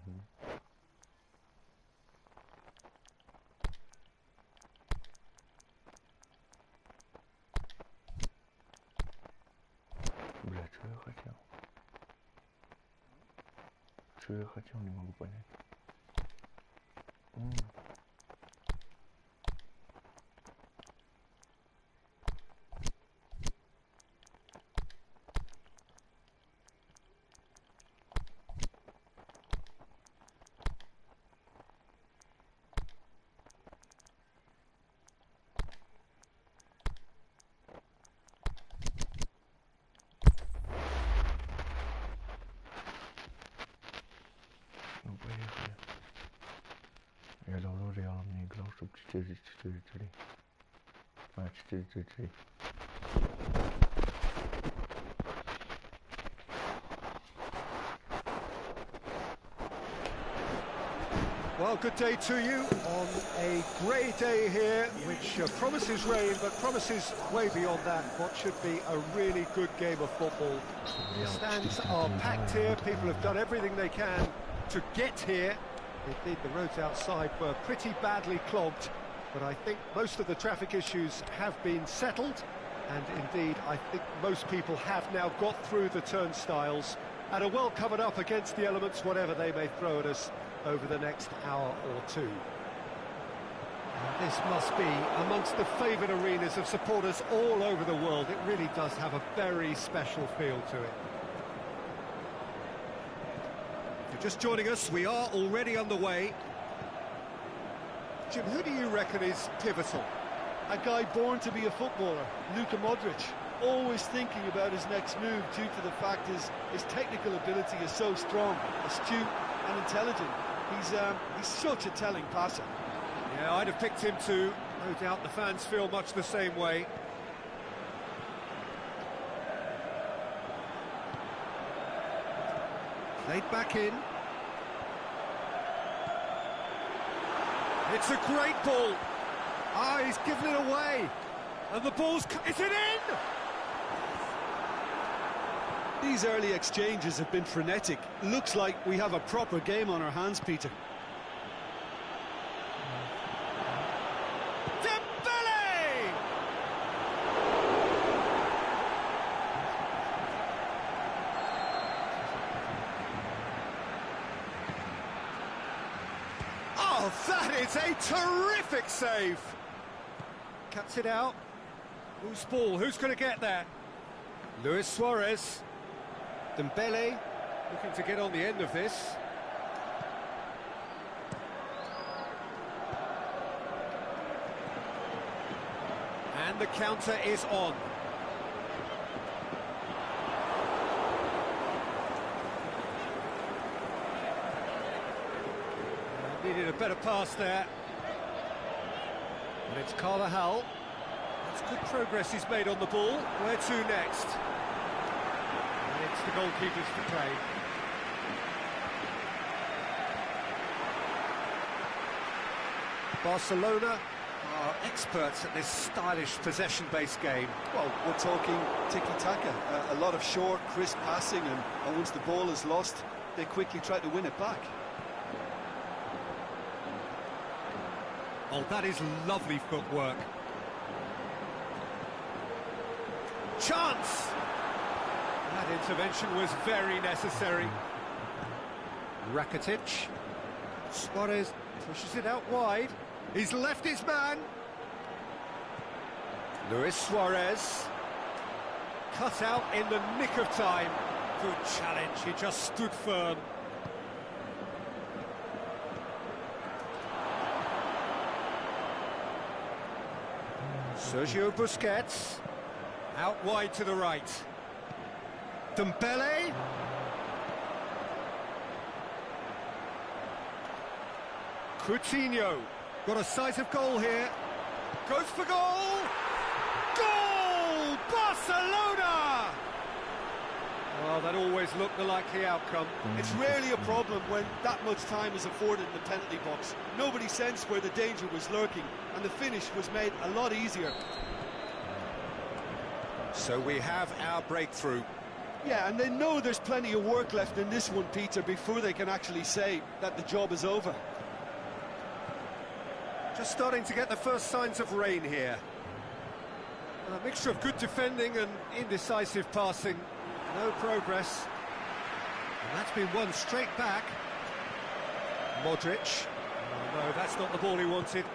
Бля, что я хотел? Что я хотел, не могу понять. Ну, поехали. Я давно Реалом не играл, чтобы 4-4-3. А, 4-3-3. Well, good day to you on a grey day here, which promises rain, but promises way beyond that what should be a really good game of football. The stands are packed here, people have done everything they can to get here. Indeed, the roads outside were pretty badly clogged, but I think most of the traffic issues have been settled, and indeed, I think most people have now got through the turnstiles and are well covered up against the elements, whatever they may throw at us over the next hour or two. This must be amongst the favoured arenas of supporters all over the world. It really does have a very special feel to it. If you're just joining us, we are already underway. Jim, who do you reckon is pivotal? A guy born to be a footballer, Luka Modric. Always thinking about his next move due to the fact his technical ability is so strong, astute and intelligent. He's such a telling passer. Yeah, I'd have picked him too. No doubt the fans feel much the same way. Played back in. It's a great ball. Ah, he's given it away. And the ball's... Is it in? These early exchanges have been frenetic. Looks like we have a proper game on our hands, Peter. Dembele! Oh, that is a terrific save! Cuts it out. Whose ball? Who's going to get that? Luis Suarez. Dembele looking to get on the end of this. And the counter is on. Needed a better pass there. And it's Carvajal. That's good progress he's made on the ball. Where to next? And it's the goalkeepers to play. Barcelona are experts at this stylish possession-based game. Well, we're talking tiki-taka. A lot of short, crisp passing, and once the ball is lost, they quickly try to win it back. Oh, that is lovely footwork. Chance! That intervention was very necessary. Rakitic. Suarez pushes it out wide. He's left his man. Luis Suarez. Cut out in the nick of time. Good challenge, he just stood firm. Sergio Busquets. Out wide to the right. Dembele. Coutinho. Got a sight of goal here. Goes for goal. Goal! Barcelona! Well, that always looked the likely outcome. It's rarely a problem when that much time is afforded in the penalty box. Nobody sensed where the danger was lurking, and the finish was made a lot easier. So we have our breakthrough. Yeah, and they know there's plenty of work left in this one, Peter, before they can actually say that the job is over. Just starting to get the first signs of rain here. A mixture of good defending and indecisive passing. No progress. And that's been won straight back. Modric. Oh, no, that's not the ball he wanted.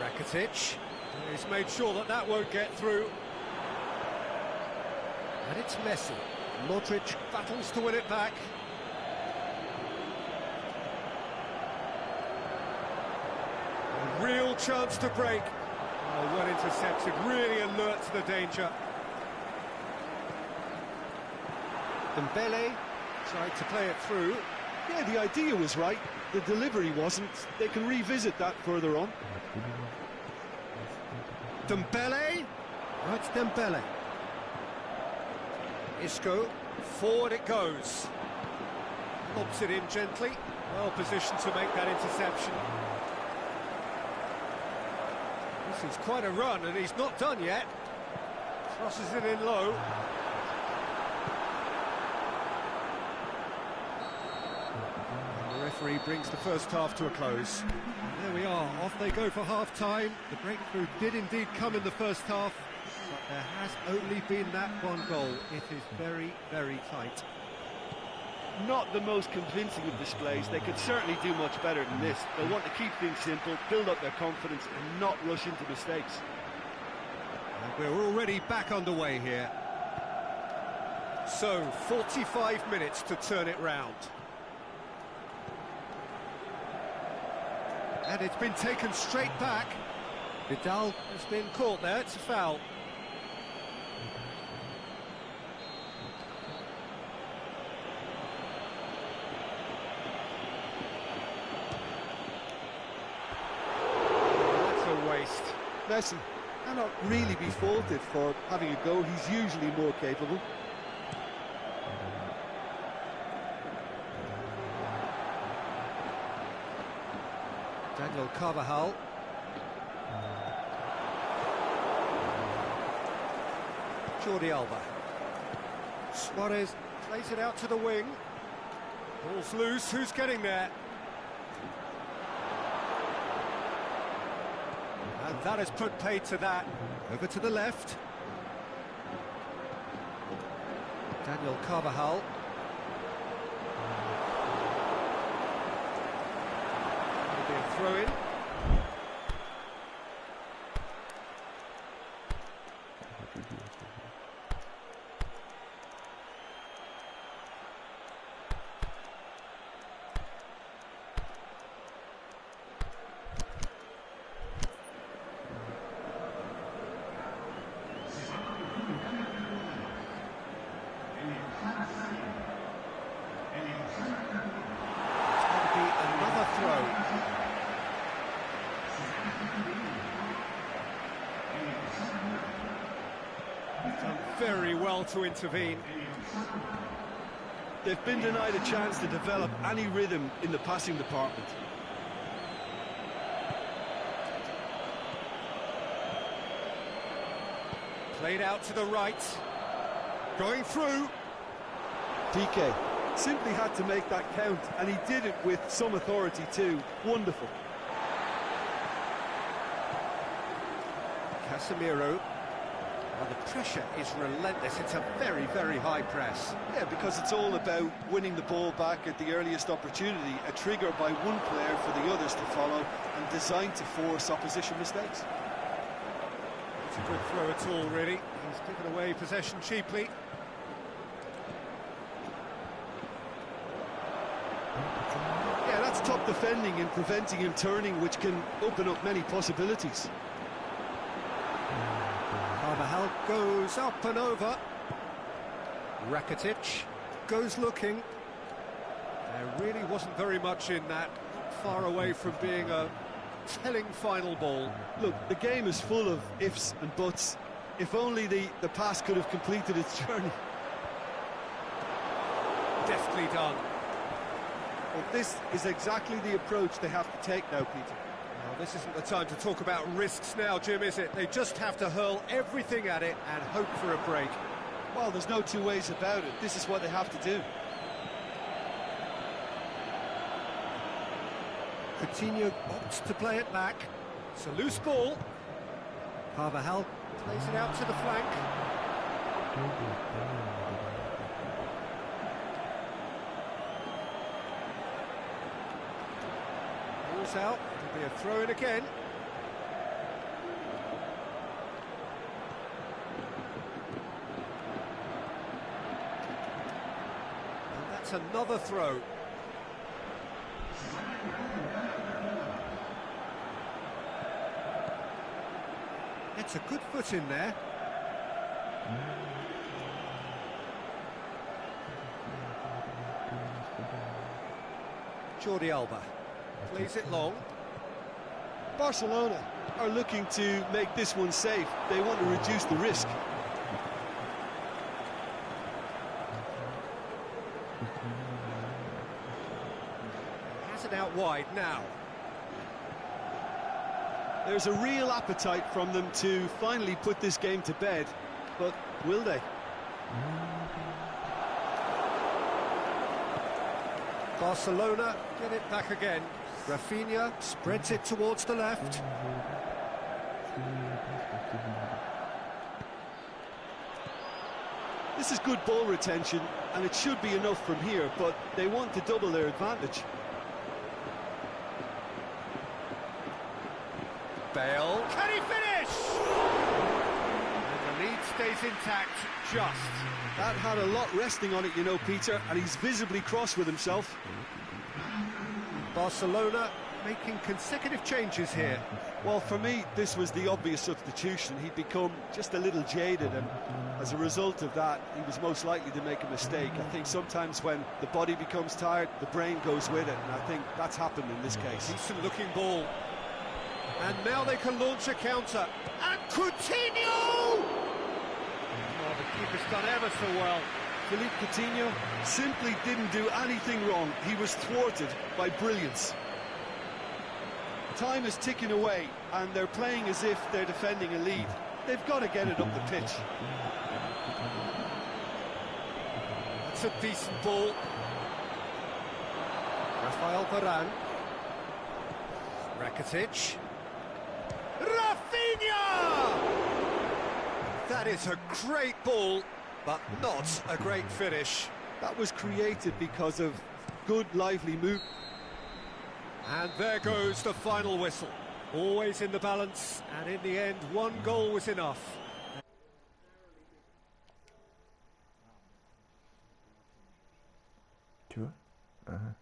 Rakitic. He's made sure that that won't get through. And it's Messi. Modric battles to win it back. A real chance to break. Oh, well intercepted, really alert to the danger. Dembele tried to play it through. Yeah, the idea was right. The delivery wasn't. They can revisit that further on. Dembele. Oh, it's Dembele. Isco. Forward it goes. Lobs it in gently. Well positioned to make that interception. This is quite a run, and he's not done yet. Crosses it in low. And the referee brings the first half to a close. And there we are, off they go for half-time. The breakthrough did indeed come in the first half, but there has only been that one goal. It is very, very tight. Not the most convincing of displays. They could certainly do much better than this. They'll want to keep things simple, build up their confidence and not rush into mistakes. And we're already back underway here. So, 45 minutes to turn it round. And it's been taken straight back. Vidal has been caught there, it's a foul. Messi cannot really be faulted for having a go. He's usually more capable. Daniel Carvajal. Jordi Alba. Suarez plays it out to the wing. Ball's loose, who's getting there? And that has put paid to that. Over to the left. Daniel Carvajal. It'll be a throw-in. Done very well to intervene. They've been denied a chance to develop any rhythm in the passing department. Played out to the right. Going through. PK simply had to make that count, and he did it with some authority too. Wonderful. Casemiro. Well, the pressure is relentless. It's a very, very high press. Yeah, because it's all about winning the ball back at the earliest opportunity, a trigger by one player for the others to follow, and designed to force opposition mistakes. It's a good throw at all, really. He's given away possession cheaply. Yeah, that's top defending and preventing him turning, which can open up many possibilities. Carvajal goes up and over. Rakitic goes looking. There really wasn't very much in that. Far away from being a telling final ball. Look, the game is full of ifs and buts. If only the pass could have completed its journey. Deftly done. Well, this is exactly the approach they have to take now, Peter. Well, this isn't the time to talk about risks now, Jim, is it? They just have to hurl everything at it and hope for a break. Well, there's no two ways about it. This is what they have to do. Coutinho opts to play it back. It's a loose ball. Carvajal plays it out to the flank. Ball's out. It'll be a throw-in again. And that's another throw. It's a good foot in there. Jordi Alba plays it long. Barcelona are looking to make this one safe. They want to reduce the risk. wide now. There's a real appetite from them to finally put this game to bed, but will they? Barcelona get it back again. Rafinha spreads it towards the left. This is good ball retention, and it should be enough from here, but they want to double their advantage. Bale, can he finish? And the lead stays intact, just. That had a lot resting on it, you know, Peter, and he's visibly cross with himself. Barcelona making consecutive changes here. Well, for me, this was the obvious substitution. He'd become just a little jaded, and as a result of that, he was most likely to make a mistake. I think sometimes when the body becomes tired, the brain goes with it, and I think that's happened in this case. Decent looking ball. And now they can launch a counter. And Coutinho! Oh, the keeper's done ever so well. Philippe Coutinho simply didn't do anything wrong. He was thwarted by brilliance. Time is ticking away, and they're playing as if they're defending a lead. They've got to get it up the pitch. That's a decent ball. Rafael Varane. Rakitic. Rafinha! That is a great ball, but not a great finish. That was created because of good, lively move. And there goes the final whistle. Always in the balance, and in the end, one goal was enough. Чего? Ага.